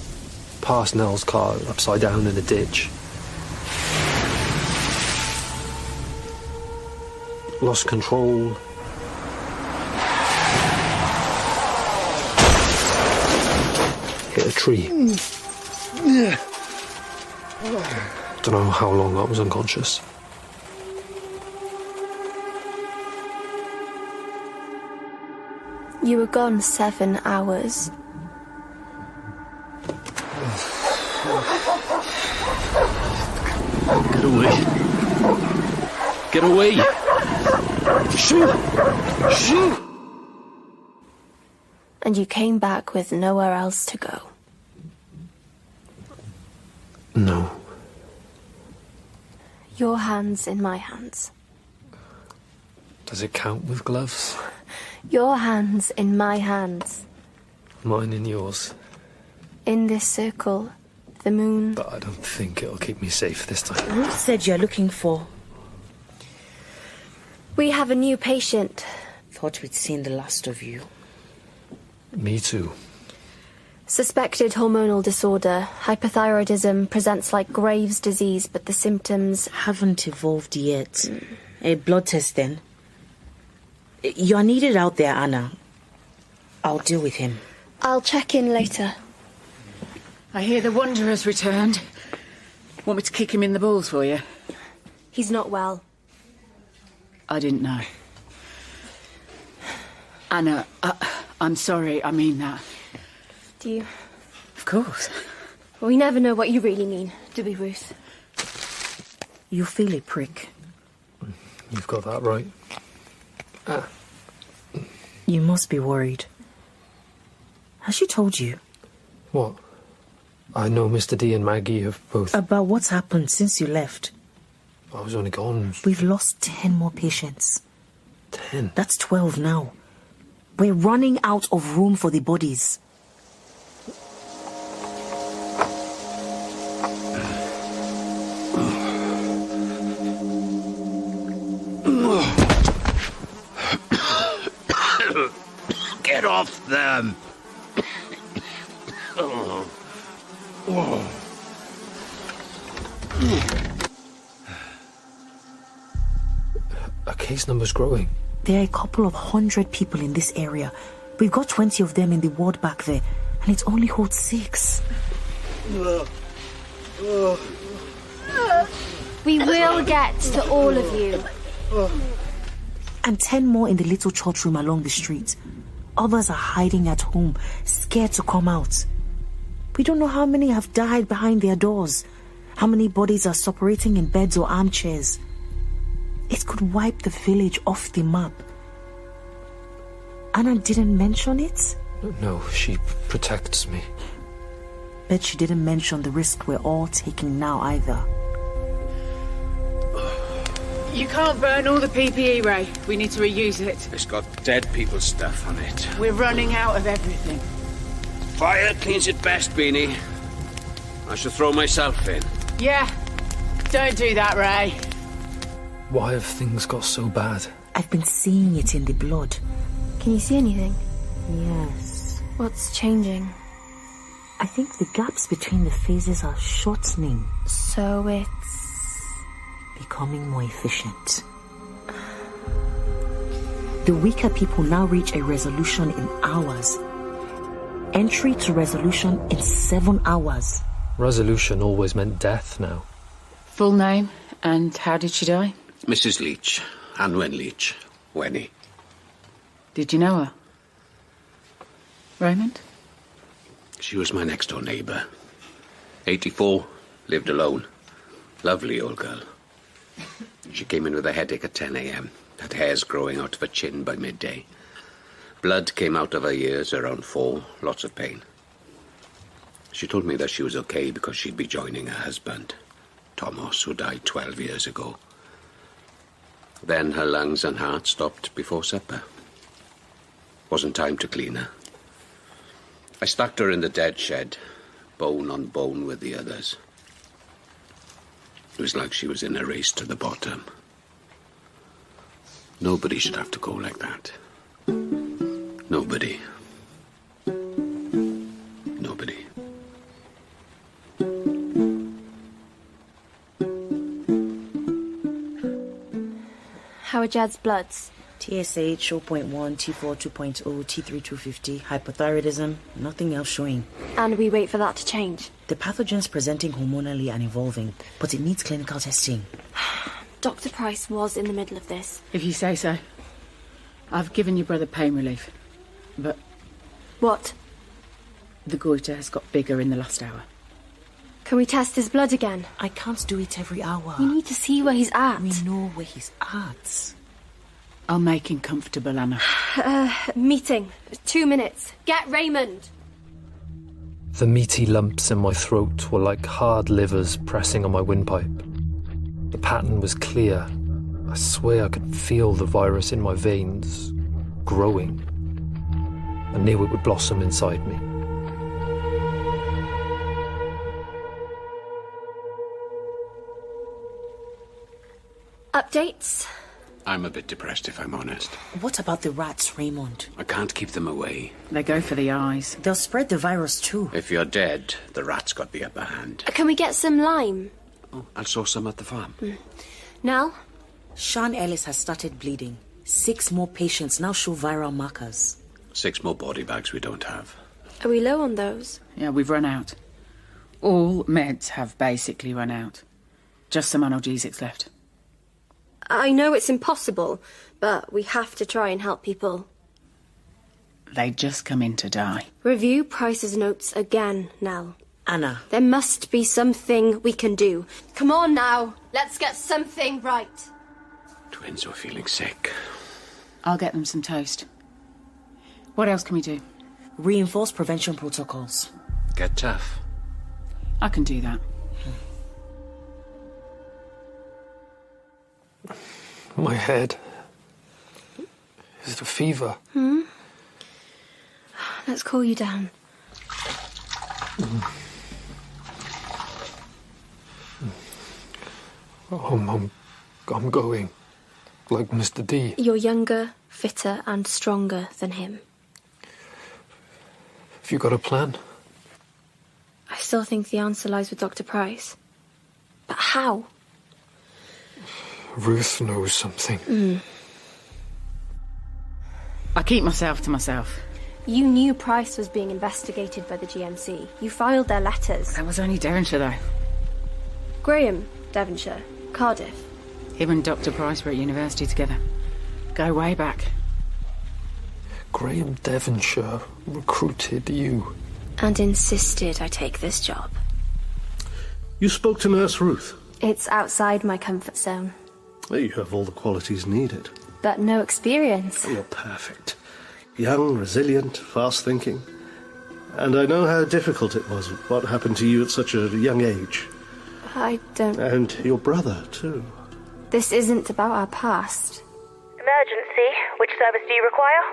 Past Nell's car, upside down in a ditch. Lost control. Hit a tree. Don't know how long I was unconscious. You were gone 7 hours. Get away. Get away! Shoot! Shoot! And you came back with nowhere else to go. No. Your hands in my hands. Does it count with gloves? Your hands in my hands. Mine in yours. In this circle, the moon... But I don't think it'll keep me safe this time. Who said you're looking for? We have a new patient. Thought we'd seen the last of you. Me too. Suspected hormonal disorder. Hypothyroidism presents like Graves' disease, but the symptoms... Haven't evolved yet. A blood test then. You're needed out there, Anna. I'll deal with him. I'll check in later. I hear the Wanderer's returned. Want me to kick him in the balls for you? He's not well. I didn't know. Anna, I'm sorry, I mean that. Do you? Of course. We never know what you really mean, do we, Ruth? You feel it, prick. You've got that right. You must be worried. Has she told you? What? I know Mr. D and Maggie have both... About what's happened since you left. I was only gone... We've lost 10 more patients. 10? That's 12 now. We're running out of room for the bodies. Get off them! Oh. Oh. Our case number's growing. There are a couple of 100 people in this area. We've got 20 of them in the ward back there, and it only holds 6. We will get to all of you. And 10 more in the little church room along the street. Others are hiding at home, scared to come out. We don't know how many have died behind their doors, how many bodies are suppurating in beds or armchairs. It could wipe the village off the map. Anna didn't mention it? No, she protects me. Bet she didn't mention the risk we're all taking now either. You can't burn all the PPE, Ray. We need to reuse it. It's got dead people's stuff on it. We're running out of everything. Fire cleans it best, Beanie. I should throw myself in. Yeah. Don't do that, Ray. Why have things got so bad? I've been seeing it in the blood. Can you see anything? Yes. What's changing? I think the gaps between the phases are shortening. So it's... becoming more efficient. The weaker people now reach a resolution in hours. Entry to resolution in 7 hours. Resolution always meant death now. Full name, and how did she die? Mrs. Leach, Anwen Leach, Wenny. Did you know her? Raymond? She was my next-door neighbour. 84, lived alone. Lovely old girl. She came in with a headache at 10 a.m. Had hairs growing out of her chin by midday. Blood came out of her ears around 4, lots of pain. She told me that she was okay because she'd be joining her husband, Thomas, who died 12 years ago. Then her lungs and heart stopped before supper. Wasn't time to clean her. I stacked her in the dead shed, bone on bone with the others. It was like she was in a race to the bottom. Nobody should have to go like that. Nobody. Nobody. How are Jed's bloods? TSH 0.1, T4 2.0, T3 250, hypothyroidism, nothing else showing. And we wait for that to change. The pathogen's presenting hormonally and evolving, but it needs clinical testing. Dr. Price was in the middle of this. If you say so. I've given your brother pain relief, but... What? The goiter has got bigger in the last hour. Can we test his blood again? I can't do it every hour. We need to see where he's at. We know where he's at. I'll make him comfortable, Anna. Meeting. 2 minutes. Get Raymond! The meaty lumps in my throat were like hard livers pressing on my windpipe. The pattern was clear. I swear I could feel the virus in my veins, growing. I knew it would blossom inside me. Updates? I'm a bit depressed, if I'm honest. What about the rats, Raymond? I can't keep them away. They go for the eyes. They'll spread the virus too. If you're dead, the rat's got the upper hand. Can we get some lime? Oh, I'll source some at the farm. Nell? Sean Ellis has started bleeding. 6 more patients now show viral markers. 6 more body bags we don't have. Are we low on those? Yeah, we've run out. All meds have basically run out. Just some analgesics left. I know it's impossible, but we have to try and help people. They just come in to die. Review Price's notes again, Nell. Anna. There must be something we can do. Come on now, let's get something right. Twins were feeling sick. I'll get them some toast. What else can we do? Reinforce prevention protocols. Get tough. I can do that. My head. Is it a fever? Let's cool you down. Oh, I'm going. Like Mr. D. You're younger, fitter, and stronger than him. Have you got a plan? I still think the answer lies with Dr. Price. But how? Ruth knows something. I keep myself to myself. You knew Price was being investigated by the GMC. You filed their letters. That was only Devonshire, though. Graham, Devonshire, Cardiff. Him and Dr. Price were at university together. Go way back. Graham Devonshire recruited you. And insisted I take this job. You spoke to Nurse Ruth. It's outside my comfort zone. Well, you have all the qualities needed. But no experience. You're perfect. Young, resilient, fast-thinking. And I know how difficult it was, what happened to you at such a young age. I don't... And your brother, too. This isn't about our past. Emergency. Which service do you require?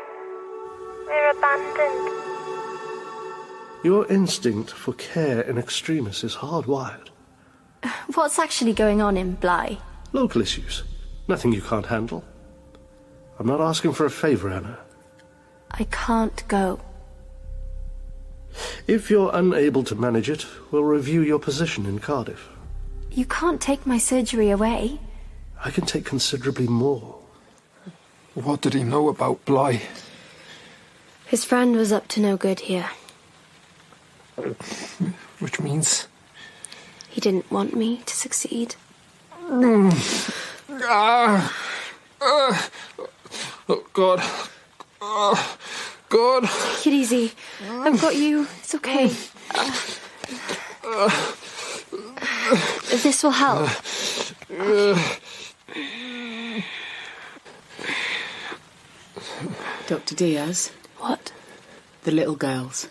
We're abandoned. Your instinct for care in extremis is hardwired. What's actually going on in Bly? Local issues. Nothing you can't handle. I'm not asking for a favour, Anna. I can't go. If you're unable to manage it, we'll review your position in Cardiff. You can't take my surgery away. I can take considerably more. What did he know about Bly? His friend was up to no good here. Which means? He didn't want me to succeed. Oh, God. God. Take it easy. I've got you. It's okay. This will help. Dr. Diaz. What? The little girls.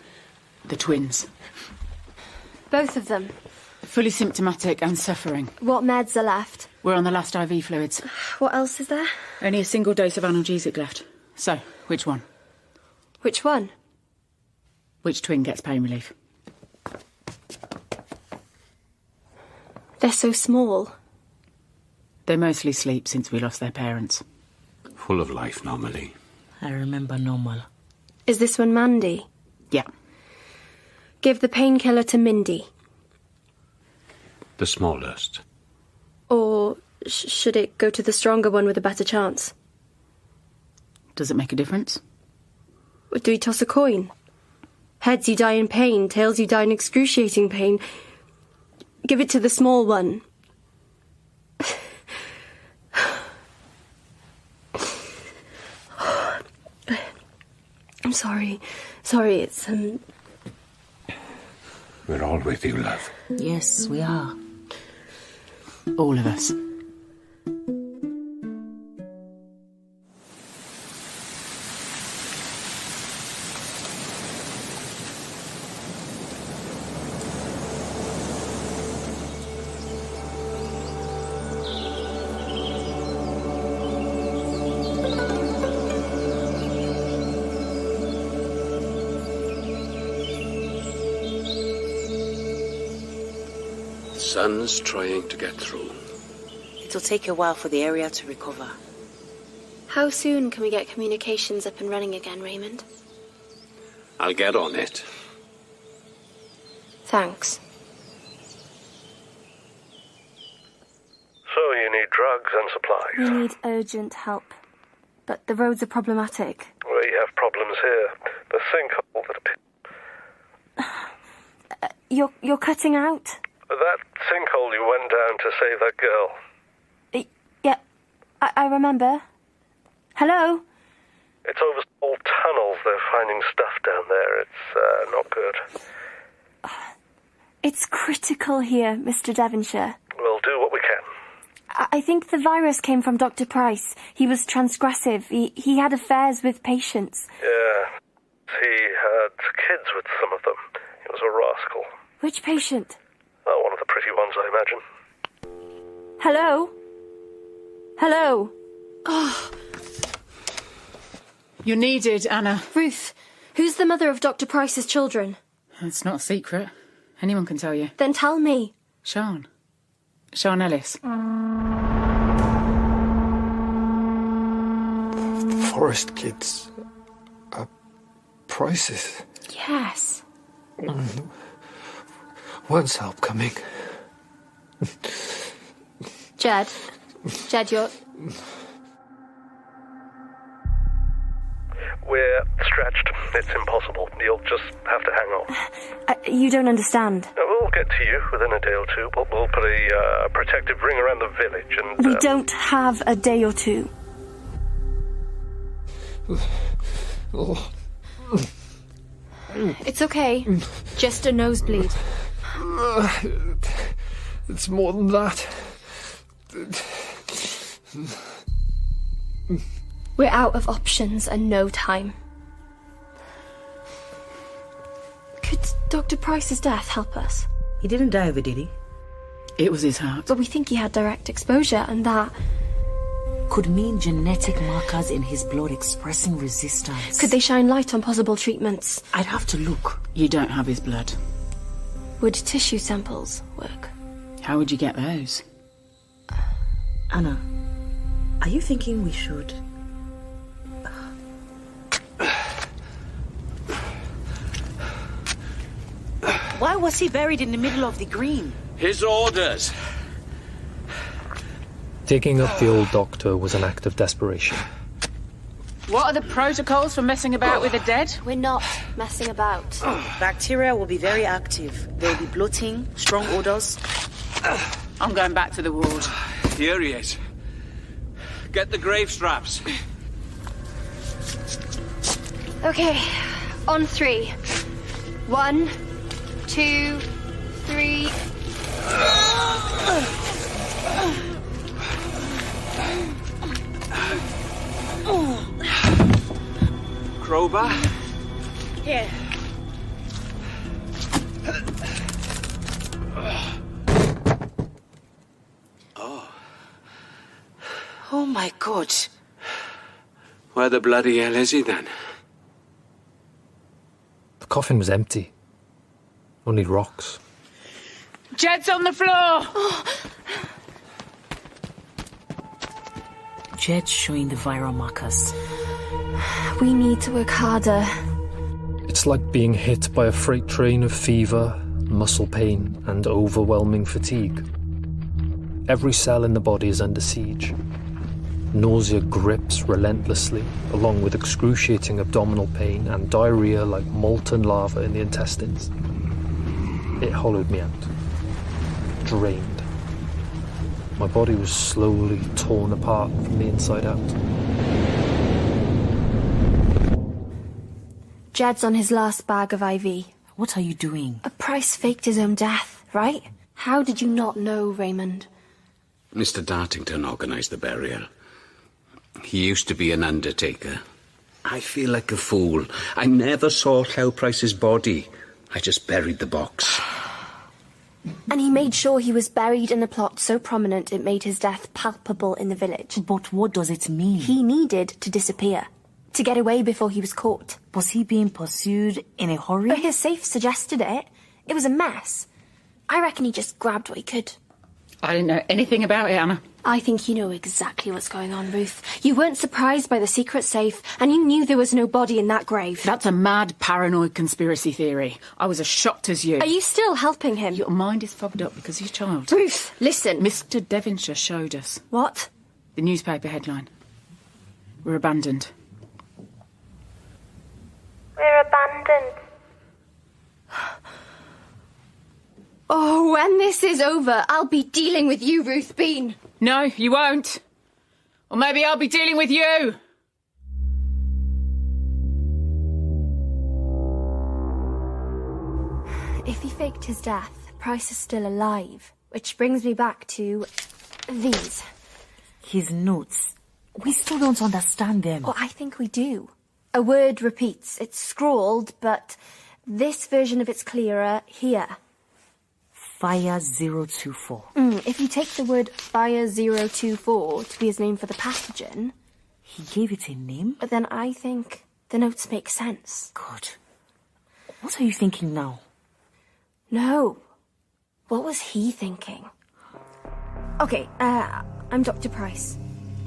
The twins. Both of them. Fully symptomatic and suffering. What meds are left? We're on the last IV fluids. What else is there? Only a single dose of analgesic left. So, which one? Which one? Which twin gets pain relief? They're so small. They mostly sleep since we lost their parents. Full of life normally. I remember normal. Is this one Mandy? Yeah. Give the painkiller to Mindy. The smallest. Or should it go to the stronger one with a better chance? Does it make a difference? Or do we toss a coin? Heads you die in pain, tails you die in excruciating pain. Give it to the small one. I'm sorry. Sorry, it's, We're all with you, love. Yes, we are. All of us. The sun's trying to get through. It'll take a while for the area to recover. How soon can we get communications up and running again, Raymond? I'll get on it. Thanks. So you need drugs and supplies? We need urgent help. But the roads are problematic. We have problems here. The sinkhole that... You're cutting out? That sinkhole you went down to save that girl. Yeah, I remember. Hello? It's over small tunnels. They're finding stuff down there. It's not good. It's critical here, Mr. Devonshire. We'll do what we can. I think the virus came from Dr. Price. He was transgressive. He had affairs with patients. Yeah. He had kids with some of them. He was a rascal. Which patient? Oh, one of the pretty ones, I imagine. Hello? Hello? Oh. You're needed, Anna. Ruth, who's the mother of Dr. Price's children? It's not a secret. Anyone can tell you. Then tell me. Sean. Sean Ellis. Forest kids. Prices. Yes. When's help coming? Jed, you're... We're stretched. It's impossible. You'll just have to hang on. You don't understand. We'll get to you within a day or two. We'll put a protective ring around the village and... We don't have a day or two. It's okay. Just a nosebleed. It's more than that. We're out of options and no time. Could Dr. Price's death help us? He didn't die of it, did he? It was his heart. But we think he had direct exposure, and that could mean genetic markers in his blood expressing resistance. Could they shine light on possible treatments? I'd have to look. You don't have his blood. Would tissue samples work? How would you get those? Anna, are you thinking we should... Why was he buried in the middle of the green? His orders. Digging up the old doctor was an act of desperation. What are the protocols for messing about with the dead? We're not messing about. Bacteria will be very active. There'll be bloating, strong odors. I'm going back to the ward. Here he is. Get the grave straps. Okay, on 3. 1, 2, 3. Crowbar? Here. Oh my God. Where the bloody hell is he then? The coffin was empty. Only rocks. Jed's on the floor! Jed's showing the viral markers. We need to work harder. It's like being hit by a freight train of fever, muscle pain, and overwhelming fatigue. Every cell in the body is under siege. Nausea grips relentlessly, along with excruciating abdominal pain and diarrhea like molten lava in the intestines. It hollowed me out. Drained. My body was slowly torn apart from the inside out. Jed's on his last bag of IV. What are you doing? A Price faked his own death, right? How did you not know, Raymond? Mr. Dartington organised the burial. He used to be an undertaker. I feel like a fool. I never saw Clow Price's body. I just buried the box. And he made sure he was buried in a plot so prominent it made his death palpable in the village. But what does it mean? He needed to disappear. To get away before he was caught. Was he being pursued in a hurry? But his safe suggested it. It was a mess. I reckon he just grabbed what he could. I didn't know anything about it, Anna. I think you know exactly what's going on, Ruth. You weren't surprised by the secret safe, and you knew there was no body in that grave. That's a mad, paranoid conspiracy theory. I was as shocked as you. Are you still helping him? Your mind is fogged up because of your child. Ruth, listen. Mr. Devonshire showed us. What? The newspaper headline. We're abandoned. We're abandoned. Oh, when this is over, I'll be dealing with you, Ruth Bean. No, you won't. Or maybe I'll be dealing with you. If he faked his death, Price is still alive. Which brings me back to these. His notes. We still don't understand them. Oh, I think we do. A word repeats. It's scrawled, but this version of it's clearer here. Fire 024. If you take the word Fire 024 to be his name for the pathogen... He gave it a name? But then I think the notes make sense. Good. What are you thinking now? No. What was he thinking? Okay, I'm Dr. Price.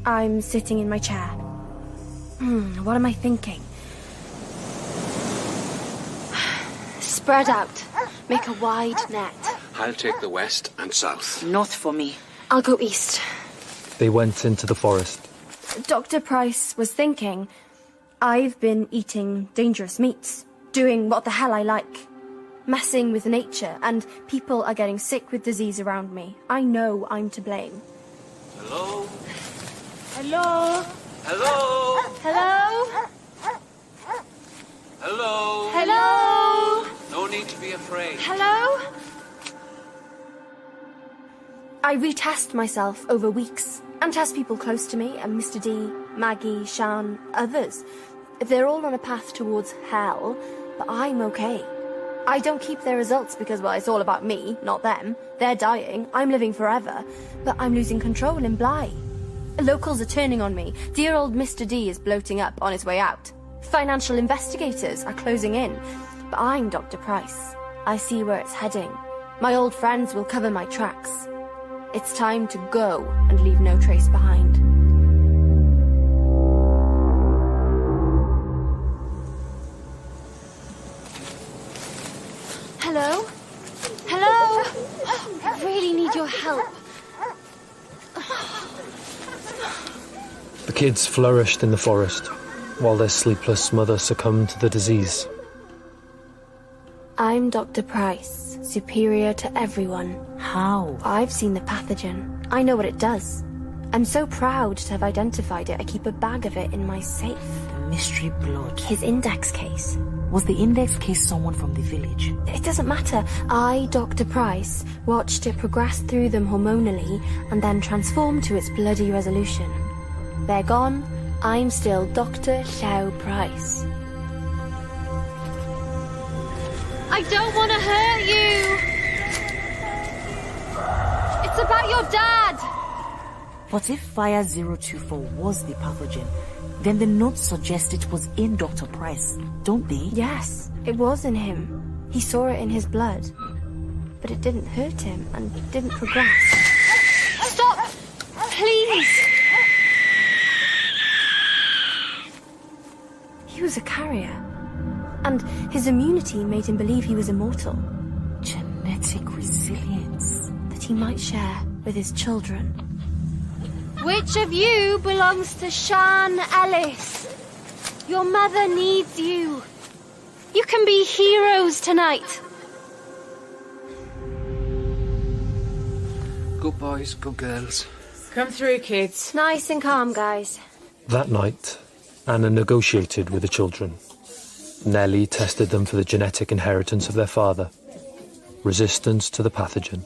I'm sitting in my chair. What am I thinking? Spread out. Make a wide net. I'll take the west and south. North for me. I'll go east. They went into the forest. Dr. Price was thinking, I've been eating dangerous meats, doing what the hell I like, messing with nature, and people are getting sick with disease around me. I know I'm to blame. Hello? Hello? Hello? Hello? Hello? Hello? No need to be afraid. Hello? I retest myself over weeks and test people close to me, and Mr. D, Maggie, Shan, others. They're all on a path towards hell, but I'm okay. I don't keep their results because, well, it's all about me, not them. They're dying, I'm living forever, but I'm losing control in Bly. Locals are turning on me. Dear old Mr. D is bloating up on his way out. Financial investigators are closing in, but I'm Dr. Price. I see where it's heading. My old friends will cover my tracks. It's time to go and leave no trace behind. Hello? Hello? I really need your help. The kids flourished in the forest, while their sleepless mother succumbed to the disease. I'm Dr. Price, superior to everyone. How? I've seen the pathogen. I know what it does. I'm so proud to have identified it, I keep a bag of it in my safe. The mystery blood. His index case. Was the index case someone from the village? It doesn't matter. I, Dr. Price, watched it progress through them hormonally and then transform to its bloody resolution. They're gone. I'm still Dr. Xiao Price. I don't want to hurt you! It's about your dad! But if Fire 024 was the pathogen, then the notes suggest it was in Dr. Price, don't they? Yes, it was in him. He saw it in his blood. But it didn't hurt him and didn't progress. Stop! Please! He was a carrier. And his immunity made him believe he was immortal. Genetic resilience. That he might share with his children. Which of you belongs to Shan Ellis? Your mother needs you. You can be heroes tonight. Good boys, good girls. Come through, kids. Nice and calm, guys. That night, Anna negotiated with the children. Nellie tested them for the genetic inheritance of their father. Resistance to the pathogen.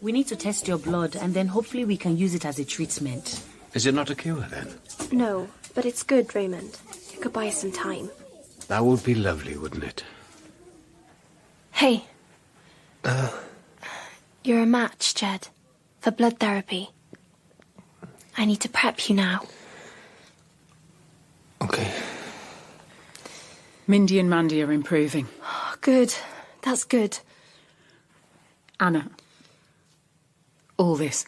We need to test your blood, and then hopefully we can use it as a treatment. Is it not a cure, then? No, but it's good, Raymond. It could buy us some time. That would be lovely, wouldn't it? Hey. You're a match, Jed. For blood therapy. I need to prep you now. Okay. Mindy and Mandy are improving. Oh, good. That's good. Anna. All this.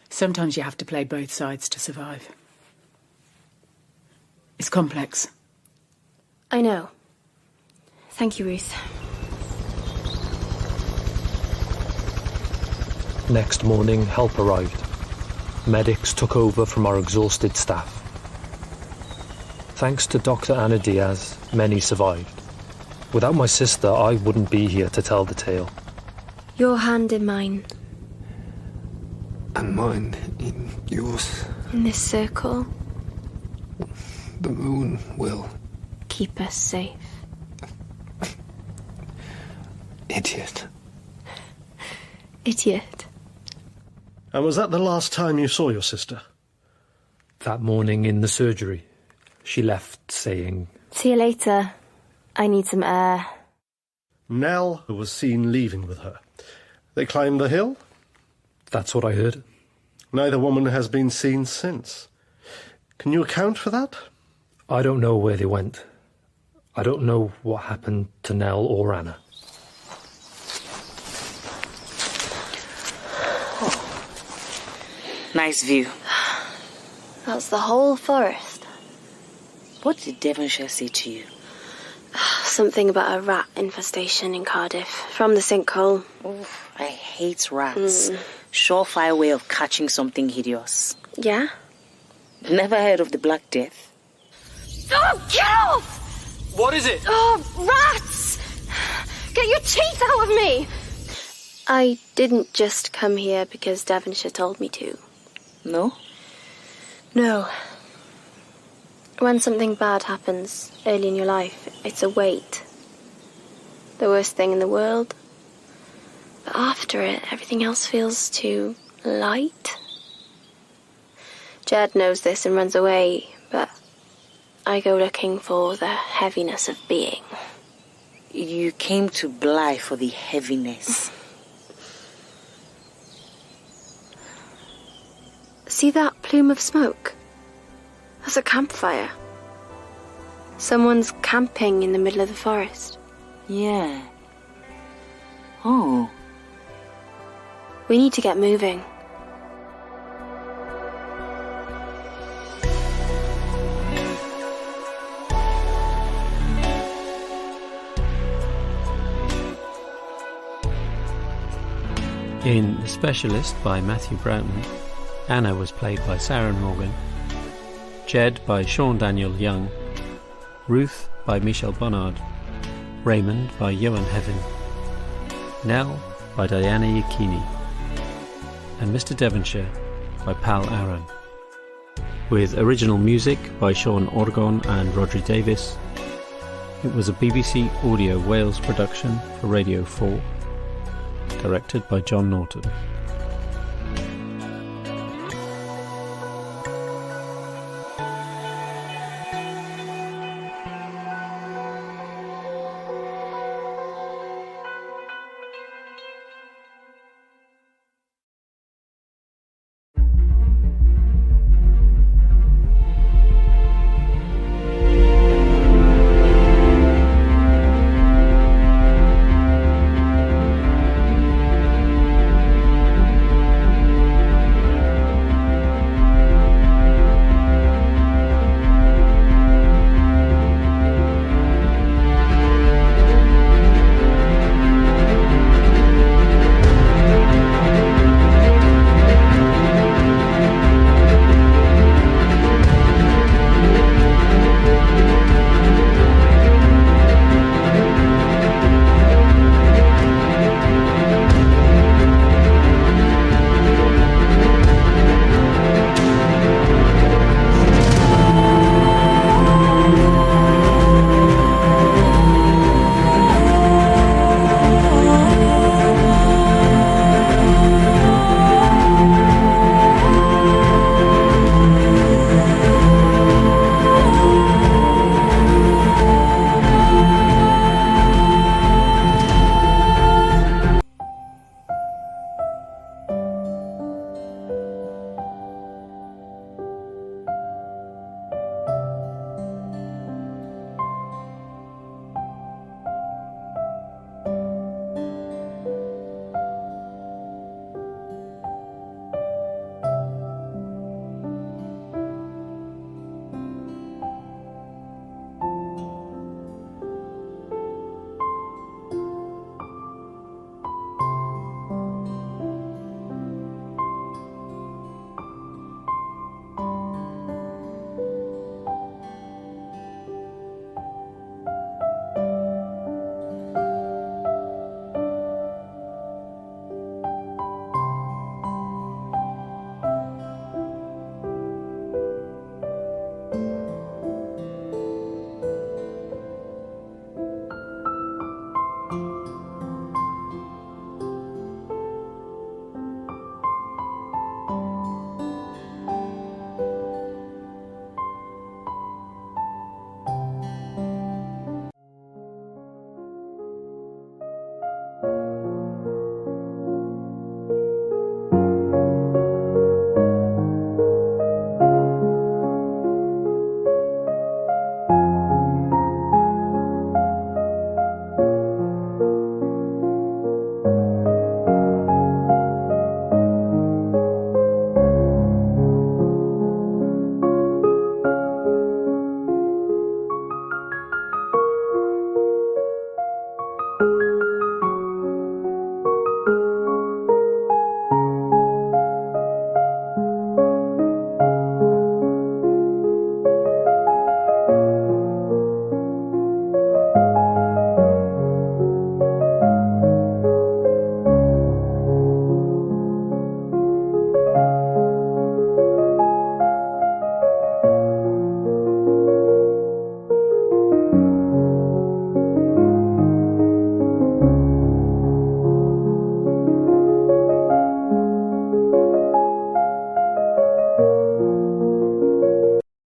Sometimes you have to play both sides to survive. It's complex. I know. Thank you, Ruth. Next morning, help arrived. Medics took over from our exhausted staff. Thanks to Dr. Anna Diaz, many survived. Without my sister, I wouldn't be here to tell the tale. Your hand in mine. And mine in yours. In this circle. The moon will keep us safe. Idiot. Idiot. And was that the last time you saw your sister? That morning in the surgery, she left saying, "See you later. I need some air." Nell was seen leaving with her. They climbed the hill? That's what I heard. Neither woman has been seen since. Can you account for that? I don't know where they went. I don't know what happened to Nell or Anna. Nice view. That's the whole forest. What did Devonshire say to you? something about a rat infestation in Cardiff from the sinkhole. Oof, I hate rats. Surefire way of catching something hideous. Yeah? Never heard of the Black Death? Oh, get off! What is it? Oh, rats! Get your teeth out of me! I didn't just come here because Devonshire told me to. No? No. When something bad happens early in your life, it's a weight. The worst thing in the world. But after it, everything else feels too light. Jed knows this and runs away, but I go looking for the heaviness of being. You came to Bly for the heaviness. See that plume of smoke? That's a campfire. Someone's camping in the middle of the forest. Yeah. Oh. We need to get moving. In The Specialist by Matthew Broughton, Anna was played by Sarah Morgan, Jed by Sean Daniel Young, Ruth by Michelle Bonnard, Raymond by Johan Hevin, Nell by Diana Yakini, and Mr. Devonshire by Pal Aaron, with original music by Sean Orgon and Rodri Davis. It was a BBC Audio Wales production for Radio 4, directed by John Norton.